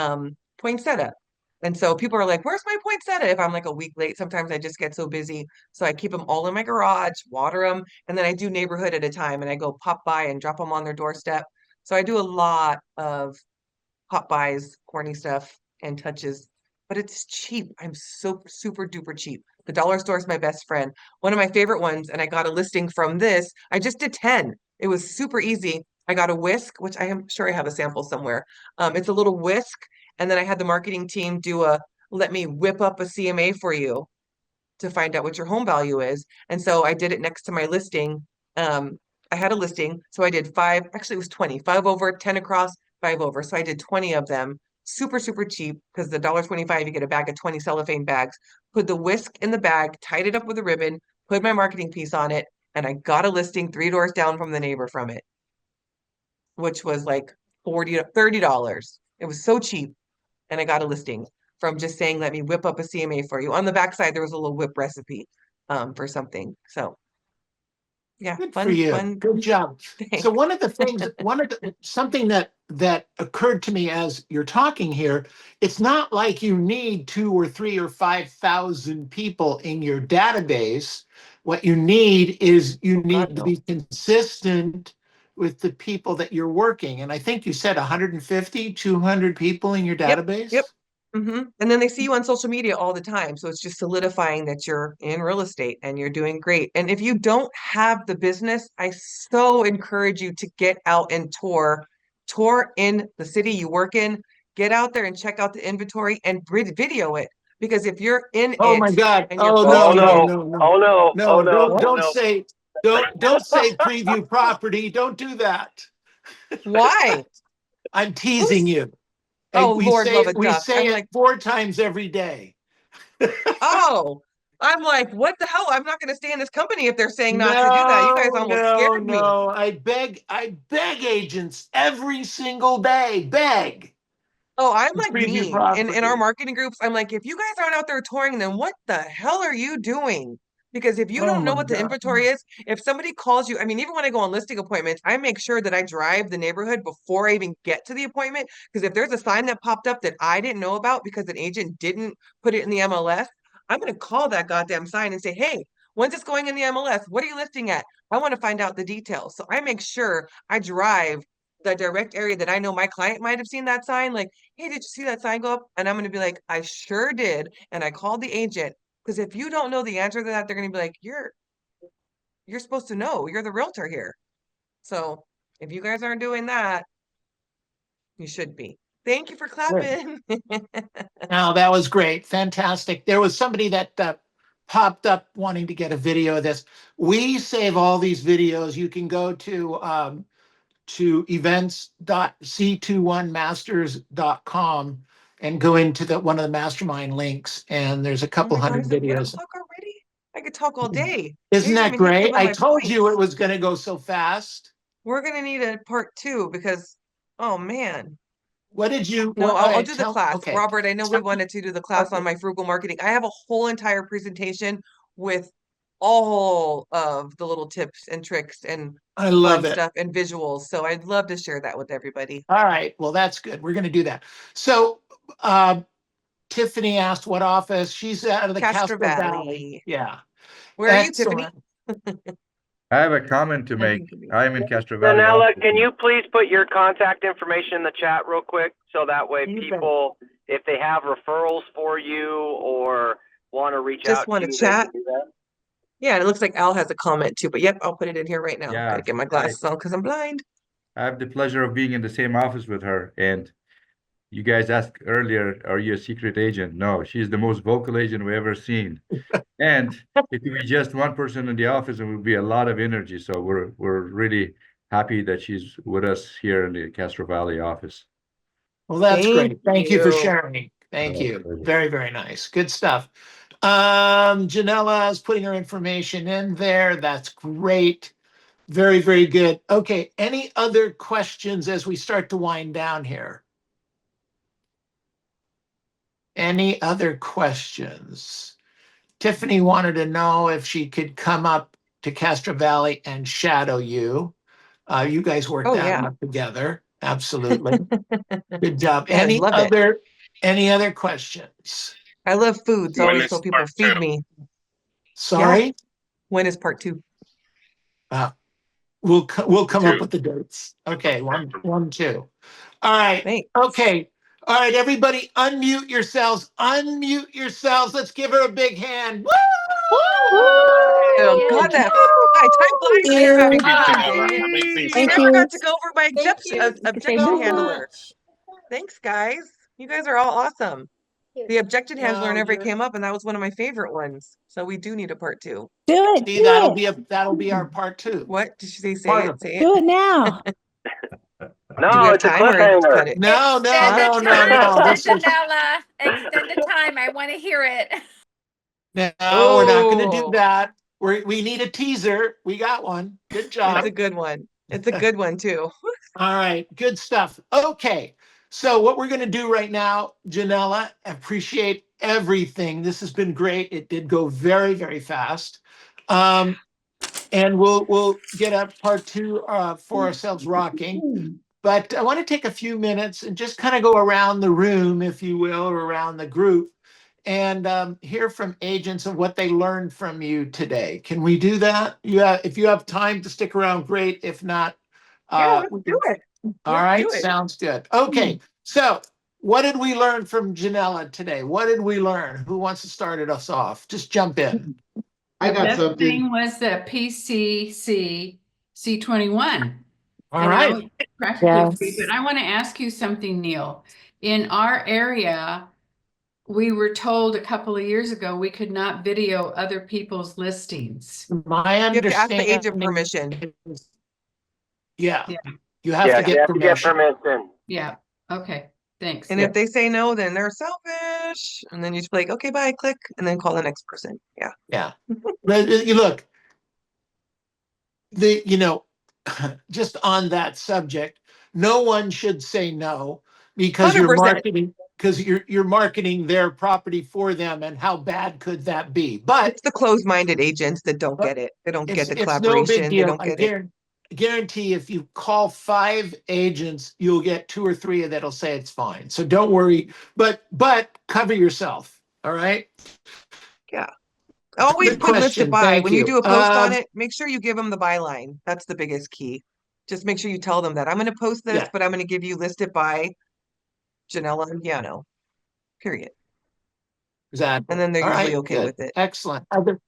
poinsettia. And so people are like, where's my poinsettia? If I'm like a week late, sometimes I just get so busy. So I keep them all in my garage, water them, and then I do neighborhood at a time and I go pop by and drop them on their doorstep. So I do a lot of pop buys, corny stuff, and touches, but it's cheap. I'm so super duper cheap. The dollar store is my best friend. One of my favorite ones, and I got a listing from this. I just did 10. It was super easy. I got a whisk, which I am sure I have a sample somewhere. It's a little whisk, And then I had the marketing team let me whip up a CMA for you to find out what your home value is. And so I did it next to my listing. I had a listing. So I did actually it was 20, 5 over, 10 across, 5 over. So I did 20 of them. Super, super cheap because the $1.25, you get a bag of 20 cellophane bags. Put the whisk in the bag, tied it up with a ribbon, put my marketing piece on it, and I got a listing 3 doors down from the neighbor from it, which was like $30. It was so cheap. And I got a listing from just saying, let me whip up a CMA for you. On the backside, there was a little whip recipe for something. So yeah, Good for you. fun Good job. So thing. one of the things, something that occurred to me as you're talking here, it's not like you need 2 or 3 or 5,000 people in your database. What you need is you God, need to no. be consistent with the people that you're working. And I think you said 150, 200 people in your Yep, database. yep. And then they see you on social media all the time. So it's just solidifying that you're in real estate and you're doing great. And if you don't have the business, I so encourage you to get out and tour in the city you work in, get out there and check out the inventory and video it. Because if you're in Oh my it God. and you're Oh no, Oh posting no, it, no! no, no. Oh no! Oh No, no! Oh don't no! say, don't say preview property. Don't do that. why? I'm teasing Who's you. oh And Lord, love a we duck. say I'm it like, 4 times every day. oh, I'm like, what the hell? I'm not going to stay in this company if they're saying not to do that. You guys No, almost no, scared me. no. I beg agents every single day. Beg. Oh, I'm To like preview mean. In our property. marketing groups, I'm like, if you guys aren't out there touring, then what the hell are you doing? Because if you Oh don't know my what the God. inventory is, if somebody calls you, I mean, even when I go on listing appointments, I make sure that I drive the neighborhood before I even get to the appointment. Because if there's a sign that popped up that I didn't know about because an agent didn't put it in the MLS, I'm going to call that goddamn sign and say, hey, when's this going in the MLS? What are you listing at? I want to find out the details. So I make sure I drive the direct area that I know my client might have seen that sign. Like, hey, did you see that sign go up? And I'm going to be like, I sure did. And I called the agent. Because if you don't know the answer to that, they're going to be like, you're supposed to know. You're the realtor here. So if you guys aren't doing that, you should be. Thank you for Good. clapping. Now that was great. Fantastic. There was somebody that popped up wanting to get a video of this. We save all these videos. You can go to events.c21masters.com and go into one of the mastermind links. And there's a Oh couple my God, hundred is it 1 videos. o'clock already? I could talk all day. Isn't You haven't that even hit great? some of I my told you it points. was going to go so fast. We're going to need a part 2 because, oh man. What did you, No, all I'll right, do the class. okay. Robert, I know we wanted to do the class on Okay. my frugal marketing. I have a whole entire presentation with all of the little tips and tricks and I fun love it. stuff and visuals. So I'd love to share that with everybody. All right. Well, that's good. We're going to do that. So, Tiffany asked what office. She's out of the Castro Castro Valley. Valley. Yeah. Where are you, Tiffany? Excellent. I have a comment to I make. think it'd be- I'm in Castro Valley Janella, also. can you please put your contact information in the chat real quick so that way You bet. people, if they have referrals for you or want to reach Just out want to to you, they chat. can do that? Yeah, and it looks like Al has a comment too, but yep, I'll put it in here right now. Yeah, Gotta get my glasses on because I'm blind. I have the pleasure of being in the same office with her. And you guys asked earlier, are you a secret agent? No, she's the most vocal agent we've ever seen. And it could be just one person in the office and it would be a lot of energy. So we're really happy that she's with us here in the Castro Valley office. Well, that's Thank great. Thank you for you. sharing. Thank Yeah, you. pleasure. Very, very nice. Good stuff. Janella is putting her information in there. That's great. Very, very good. Okay. Any other questions as we start to wind down here? Any other questions? Tiffany wanted to know if she could come up to Castro Valley and shadow you. You guys worked Oh that yeah. out together. Absolutely. Good job. Yeah, I love it. Any other questions? I love food, so I When always is tell people part feed 2? me. Sorry? When is part 2? We'll come up 2. with the dates. Okay, one, 2. All right. Thanks. Okay. All right, everybody, unmute yourselves. Unmute yourselves. Let's give her a big hand. Woo! Oh, God, that fly. Time flies when you're having Thank you, fun, Janella. dang it. Amazing I stuff. forgot to go over my Thank you. objection handler. Thanks, guys. You guys are all awesome. The objective handler No, never you're, came up, and that was one of my favorite ones. So we do need a part two. Do it, see, do that'll be our it. part 2. What did she say? Say Part it. of Say it. Do it now. Do we No, have it's a time or cliffhanger. cut it? No, no, Extend no, the no, time, no. This is Janella. Extend the time. I want to hear it. no, we're not going to do Oh, that. We need a teaser. We got one. Good it's a job. good one. It's a good one too. All right, good stuff. Okay, so what we're going to do right now, Janella, appreciate everything. This has been great. It did go very, very fast. And we'll get a part 2 for ourselves rocking. But I want to take a few minutes and just kind of go around the room, if you will, or around the group, and hear from agents of what they learned from you today. Can we do that? If you have time to stick around, great. If not, Yeah, let's we do can. it. All Let's right, do it. sounds good. Okay, so what did we learn from Janella today? What did we learn? Who wants to start us off? Just jump in. The best thing was the PCC C21. All right. Practically free. But I want to ask you something, Neil. In our area, we were told a couple of years ago we could not video other people's listings. My You have to ask the understanding agent permission. is, yeah, Yeah. you have Yeah, to you get have to get permission. permission. Yeah. Okay. Thanks. And if they say no, then they're selfish. And then you just be like, okay, bye, click, and then call the next person. Yeah. Yeah. But you look, just on that subject, no one should say no because 100%. you're marketing their property for them, and how bad could that be? But It's the closed-minded agents that don't But get it. They don't get the it's no big collaboration. They deal. don't get it. Guarantee if you call 5 agents, you'll get 2 or 3 that'll say it's fine. So don't worry, but cover yourself. All right. Yeah. Always Good put list to question. buy. Thank When you you. do a post on it, make sure you give them the buy line. That's the biggest key. Just make sure you tell them that I'm going to post this, Yeah. but I'm going to give you listed by Janella and Piano. Period. Exactly. And then they're All usually right, okay good. with it. Excellent. So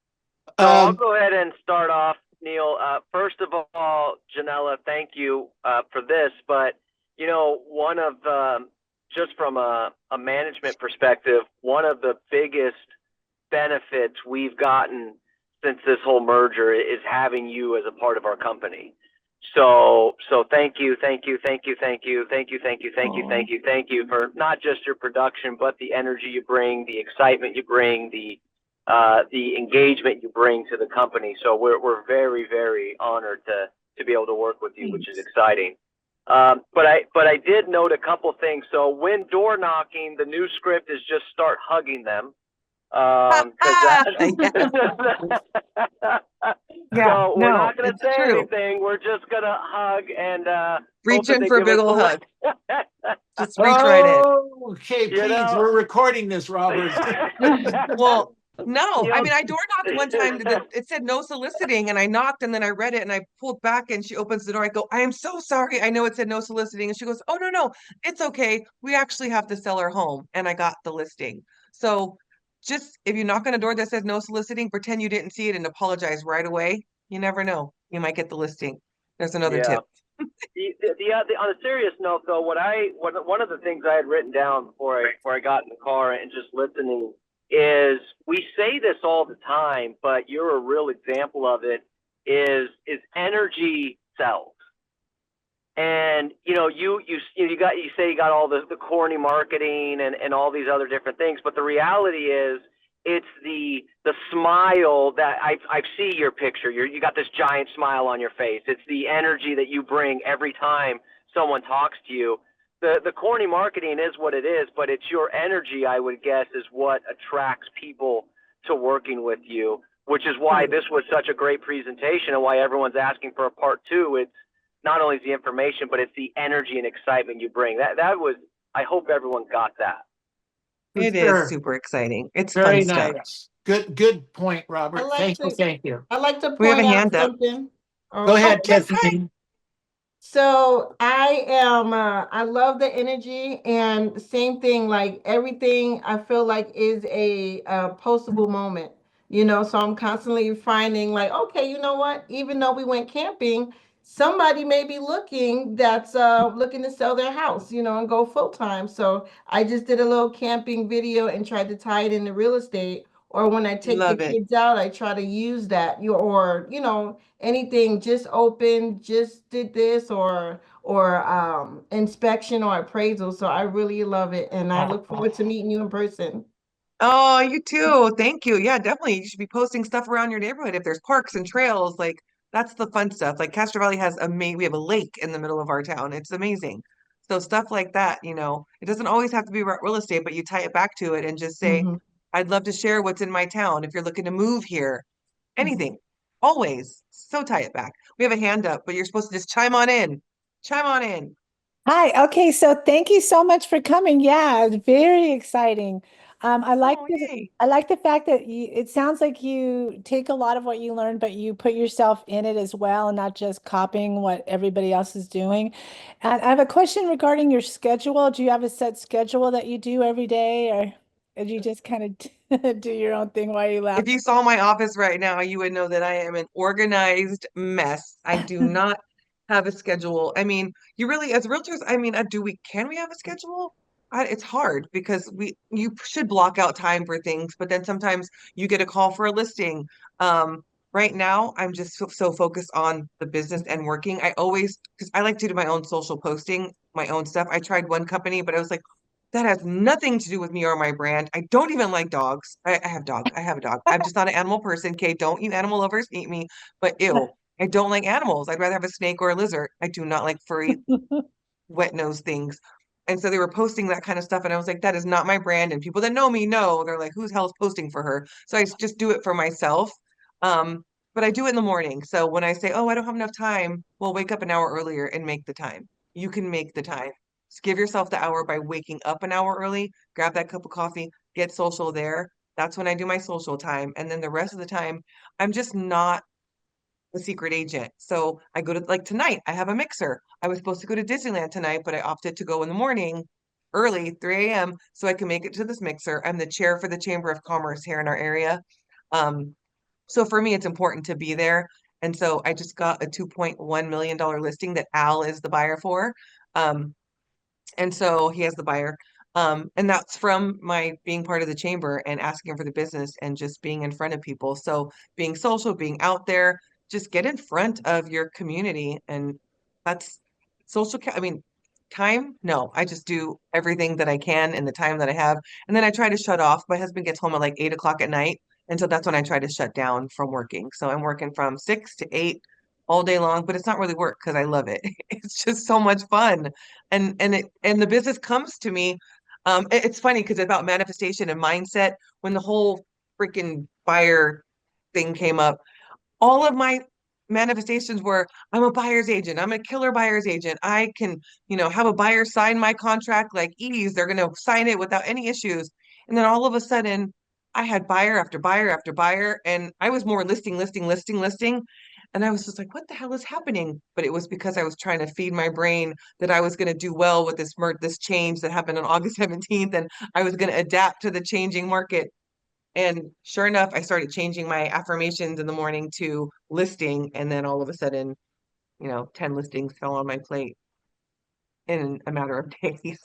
I'll go ahead and start off, Neil. First of all, Janella, thank you for this. But, one of, just from a management perspective, one of the biggest benefits we've gotten since this whole merger is having you as a part of our company. So thank you for not just your production, but the energy you bring, the excitement you bring, the engagement you bring to the company. So we're very, very honored to be able to work with you, which is exciting. But I did note a couple things. So when door knocking, the new script is just start hugging them. Yeah, So we're not going to it's say true. anything. We're just going to hug and Reach in for a big old hug. Just reach right in. Okay, please. We're recording this, Robert. Well, no, I mean, I door knocked one time. It said no soliciting, and I knocked, and then I read it, and I pulled back, and she opens the door. I go, I am so sorry. I know it said no soliciting, and she goes, oh no, it's okay. We actually have to sell our home, and I got the listing. So, just if you knock on a door that says no soliciting, pretend you didn't see it and apologize right away. You never know. You might get the listing. There's another tip. On a serious note, though, one of the things I had written down before I got in the car and just listening is we say this all the time, but you're a real example of it. Is energy sells, and you say you got all the corny marketing and all these other different things, but the reality is it's the smile that I see your picture. You got this giant smile on your face. It's the energy that you bring every time someone talks to you. The corny marketing is what it is, but it's your energy, I would guess, is what attracts people to working with you, which is why this was such a great presentation and why everyone's asking for a part 2. It's not only the information, but it's the energy and excitement you bring. That was, I hope everyone got that. It is super exciting. It's very fun nice. stuff. Good point, Robert. Thank you. I'd like to We have a point out hand up. something. Go ahead, yes, Tiffany. So I love the energy, and same thing, like everything I feel like is a postable moment, so I'm constantly finding like, okay, you know what, even though we went camping, somebody may be looking that's looking to sell their house, and go full time. So I just did a little camping video and tried to tie it into real estate. Or when I take the Love it. kids out, I try to use that. Or anything, just open, just did this, or inspection or appraisal. So I really love it, and I look forward to meeting you in person. Oh, you too. Thank you. Yeah, definitely. You should be posting stuff around your neighborhood if there's parks and trails. Like that's the fun stuff. Like Castro Valley has we have a lake in the middle of our town. It's amazing. So stuff like that, it doesn't always have to be about real estate, but you tie it back to it and just say, Hmm. I'd love to share what's in my town if you're looking to move here. Hmm. Anything. Always. So tie it back. We have a hand up, but you're supposed to just chime on in. Chime on in. Hi. Okay. So thank you so much for coming. Yeah, it's very exciting. Oh, yay. I like the fact that it sounds like you take a lot of what you learned, but you put yourself in it as well and not just copying what everybody else is doing. And I have a question regarding your schedule. Do you have a set schedule that you do every day, or do you just kind of do your own thing while you laugh? If you saw my office right now, you would know that I am an organized mess. I do not have a schedule. I mean, you really, as realtors, I mean, can we have a schedule? It's hard because you should block out time for things, but then sometimes you get a call for a listing. Right now, I'm just so focused on the business and working. Because I like to do my own social posting, my own stuff. I tried one company, but I was like, that has nothing to do with me or my brand. I don't even like dogs. I have dog. I have a dog. I'm just not an animal person. Okay, don't you animal lovers hate me. But ew, I don't like animals. I'd rather have a snake or a lizard. I do not like furry, wet nose things. And so they were posting that kind of stuff, and I was like, that is not my brand. And people that know me know they're like, who's hell is posting for her? So I just do it for myself. Um, but I do it in the morning. So when I say, oh, I don't have enough time, well, wake up an hour earlier and make the time. You can make the time. Just give yourself the hour by waking up an hour early, grab that cup of coffee, get social there. That's when I do my social time. And then the rest of the time, I'm just not a secret agent. So I go to, like tonight, I have a mixer. I was supposed to go to Disneyland tonight, but I opted to go in the morning early, 3 a.m., so I can make it to this mixer. I'm the chair for the Chamber of Commerce here in our area. Um, so for me, it's important to be there. And so I just got a $2.1 million listing that Al is the buyer for. Um, and so he has the buyer. And that's from my being part of the chamber and asking for the business and just being in front of people. So being social, being out there, just get in front of your community. And that's I mean, time, no, I just do everything that I can in the time that I have. And then I try to shut off. My husband gets home at like 8 o'clock at night. And so that's when I try to shut down from working. So I'm working from 6 to 8 all day long, but it's not really work because I love it. It's just so much fun and the business comes to me. It's funny because about manifestation and mindset. When the whole freaking buyer thing came up, all of my manifestations were, I'm a buyer's agent, I'm a killer buyer's agent, I can have a buyer sign my contract like ease, they're going to sign it without any issues. And then all of a sudden I had buyer after buyer after buyer, and I was more listing, and I was just like, what the hell is happening? But it was because I was trying to feed my brain that I was going to do well with this change that happened on August 17th, and I was going to adapt to the changing market. And sure enough, I started changing my affirmations in the morning to listing. And then all of a sudden, 10 listings fell on my plate in a matter of days.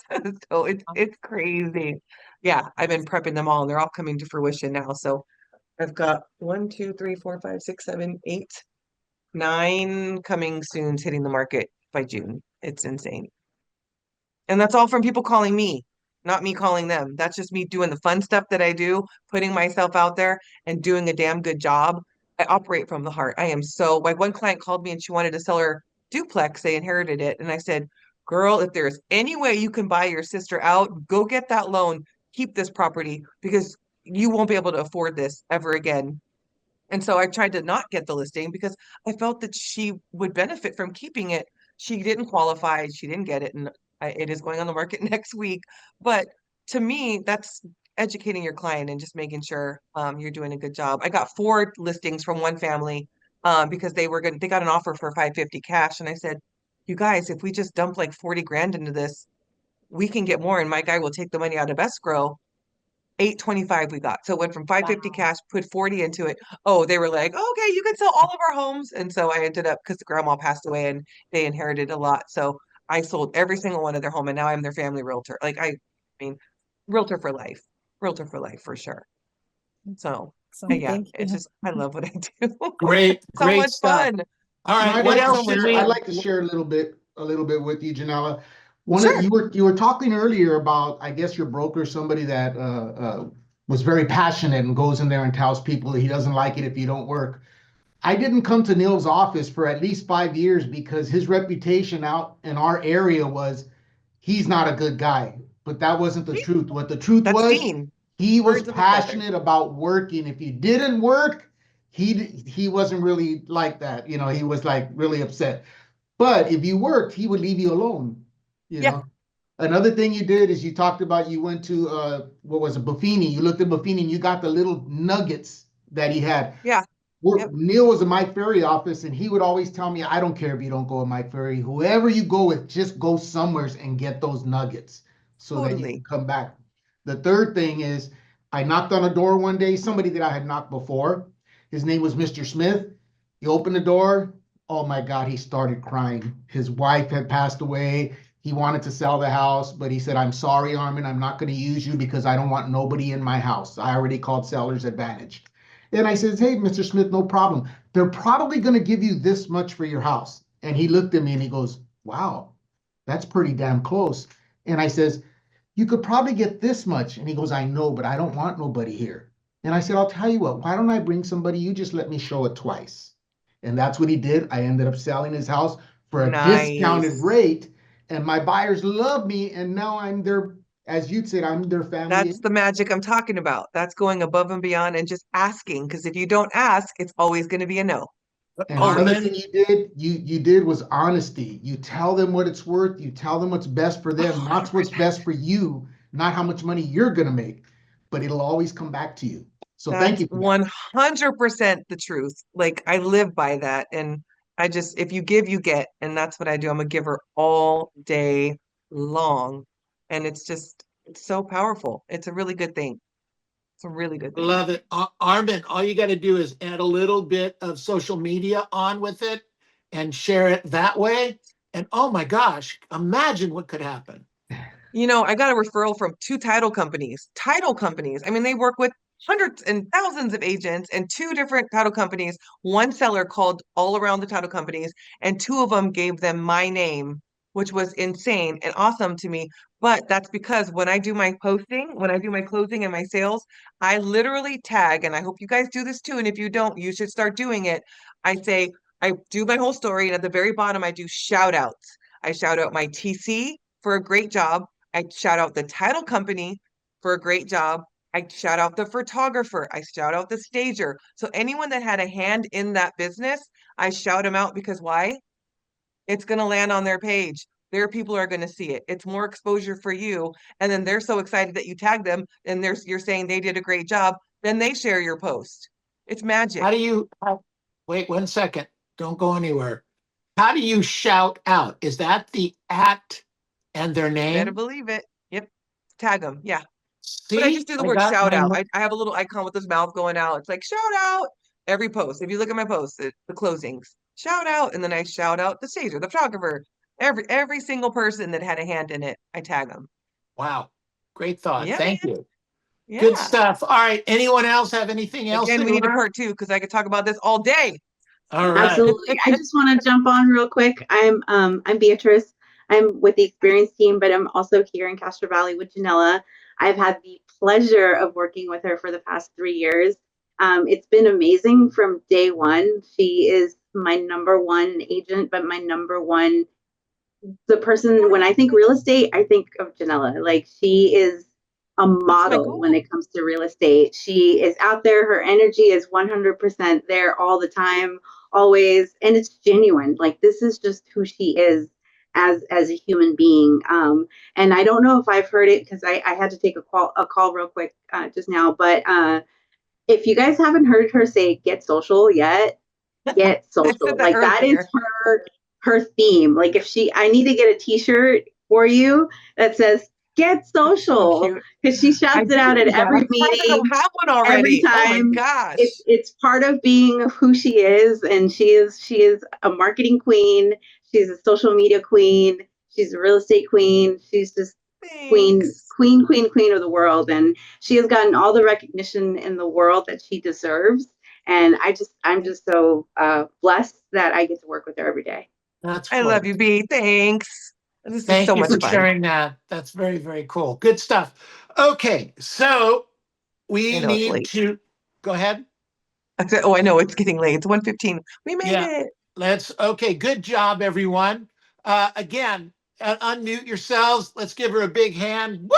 So it's crazy. Yeah, I've been prepping them all and they're all coming to fruition now. So I've got 1, 2, 3, 4, 5, 6, 7, 8, 9 coming soon hitting the market by June. It's insane. And that's all from people calling me, not me calling them. That's just me doing the fun stuff that I do, putting myself out there and doing a damn good job. I operate from the heart. I am so, like one client called me and she wanted to sell her duplex. They inherited it. And I said, girl, if there's any way you can buy your sister out, go get that loan, keep this property because you won't be able to afford this ever again. And so I tried to not get the listing because I felt that she would benefit from keeping it. She didn't qualify, she didn't get it, and it is going on the market next week. But to me, that's educating your client and just making sure you're doing a good job. I got 4 listings from one family because they got an offer for 550 cash, and I said, you guys, if we just dump like 40 grand into this, we can get more, and my guy will take the money out of escrow. 825 we got. So it went from 550 Wow. cash, put 40 into it. Oh, they were like, okay, you can sell all of our homes. And so I ended up, because the grandma passed away and they inherited a lot. So I sold every single one of their home and now I'm their family realtor. Like I mean, realtor for life. Realtor for life for sure. So So yeah, thank it's you. just I love what I do. Great, So great much stuff. fun. All You know, right, I'd what like Thank you to so else much, did share. I'd we? Jen. like to share a little bit with you, Janella. Sure. You were talking earlier about, I guess, your broker, somebody that was very passionate and goes in there and tells people he doesn't like it if you don't work. I didn't come to Neil's office for at least 5 years because his reputation out in our area was he's not a good guy. But that wasn't the truth. What the truth That's was, Dean. he was Birds of a feather. passionate about working. If you didn't work, he wasn't really like that. You know, he was like really upset. But if you worked, he would leave you alone. You Yeah. know. Another thing you did is you talked about you went to what was it, Buffini. You looked at Buffini and you got the little nuggets that he had. Yeah. Yep. Neil was in Mike Ferry office, and he would always tell me, I don't care if you don't go with Mike Ferry. Whoever you go with, just go somewhere and get those nuggets so that you can Totally. come back. The third thing is, I knocked on a door one day, somebody that I had knocked before. His name was Mr. Smith. He opened the door. Oh my God, he started crying. His wife had passed away. He wanted to sell the house, but he said, I'm sorry, Armin, I'm not going to use you because I don't want nobody in my house. I already called seller's advantage. And I said, hey, Mr. Smith, no problem. They're probably going to give you this much for your house. And he looked at me and he goes, wow, that's pretty damn close. And I says, you could probably get this much. And he goes, I know, but I don't want nobody here. And I said, I'll tell you what, why don't I bring somebody? You just let me show it twice. And that's what he did. I ended up selling his house for a discounted Nice. rate. And my buyers love me. And now I'm their, as you'd said, I'm their family. That's the magic I'm talking about. That's going above and beyond and just asking. Because if you don't ask, it's always going to be a no. And another Always. thing you did was honesty. You tell them what it's worth. You tell them what's best for them, not what's 100%. best for you, not how much money you're gonna make, but it'll always come back to you. So thank That's you for that. 100% the truth. Like I live by that. And I just, if you give, you get. And that's what I do. I'm a giver all day long. And it's just, it's so powerful. It's a really good thing. It's a really good thing. Love it. Armin, all you got to do is add a little bit of social media on with it and share it that way. And oh my gosh, imagine what could happen. You know, I got a referral from two title companies. Title companies. I mean, they work with hundreds and thousands of agents and two different title companies. One seller called all around the title companies, and two of them gave them my name, which was insane and awesome to me. But that's because when I do my posting, when I do my closing and my sales, I literally tag, and I hope you guys do this too. And if you don't, you should start doing it. I say, I do my whole story, and at the very bottom, I do shout outs. I shout out my TC for a great job. I shout out the title company for a great job. I shout out the photographer. I shout out the stager. So anyone that had a hand in that business, I shout them out because why? It's going to land on their page. Their people are going to see it. It's more exposure for you. And then they're so excited that you tag them and you're saying they did a great job. Then they share your post. It's magic. How do you, wait 1 second, don't go anywhere. How do you shout out? Is that the at and their Better name? believe it. Yep. Tag them. Yeah. But I See, just do the I word got shout my, out. I have a little icon with his mouth going out. It's like shout out every post. If you look at my posts, the closings, shout out, and then I shout out the stager, the photographer, every single person that had a hand in it. I tag them. wow, great thought. Yeah, Thank man. you. Good Yeah. stuff. All right. Anyone else have anything else Again, they we need a learned? part two because I could talk about this all day. All right. Absolutely. I just want to jump on real quick. I'm Beatrice. I'm with the experience team, but I'm also here in Castro Valley with Janella. I've had the pleasure of working with her for the past 3 years. It's been amazing from day one. She is my number one agent, but my number one, the person, when I think real estate, I think of Janella. Like she is a That's my model when goal. it comes to real estate. She is out there. Her energy is 100% there all the time, always. And it's genuine. Like this is just who she is as a human being. And I don't know if I've heard it because I had to take a call real quick just now. But if you guys haven't heard her say get social yet, get I said social. that Like that is earlier. her theme. Like if she, I need to get a t-shirt for you that says Get So social, cute. because she I shouts it do out at need that. every I'm surprised I meeting, don't have one every already. Oh my time. gosh. It's part of being who she is, and she is a marketing queen. She's a social media queen. She's a real estate queen. She's just Thanks. queen of the world, and she has gotten all the recognition in the world that she deserves. And I'm just so blessed that I get to work with her every day. That's I cool. love you, B. Thanks. This is Thank so you much for fun. sharing that. That's very, very cool. Good stuff. Okay, so we I know it's need late. to go ahead. Oh, I know it's getting late. It's 1:15. We made Yeah. it. Okay, good job, everyone. Again, unmute yourselves. Let's give her a big hand. Woo!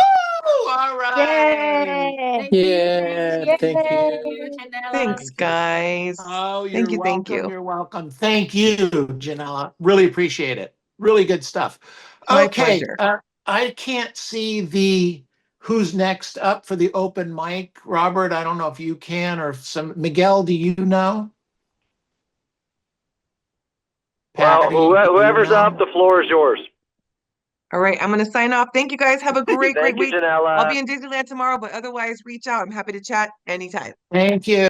All right. Yay! Yeah, thank Yay! you, Janella. Thanks, guys. Oh, Thank you're you. Thank welcome. you. You're welcome. Thank you, Janella. Really appreciate it. Really good stuff. My Okay, pleasure. I can't see the who's next up for the open mic. Robert, I don't know if you can or Miguel, do you know? Well, Patty, do you whoever's know? up, the floor is yours. All right, I'm going to sign off. Thank you, guys. Have a great Thank you, week. I'll Janella. be in Disneyland tomorrow, but otherwise, reach out. I'm happy to chat anytime. Thank you.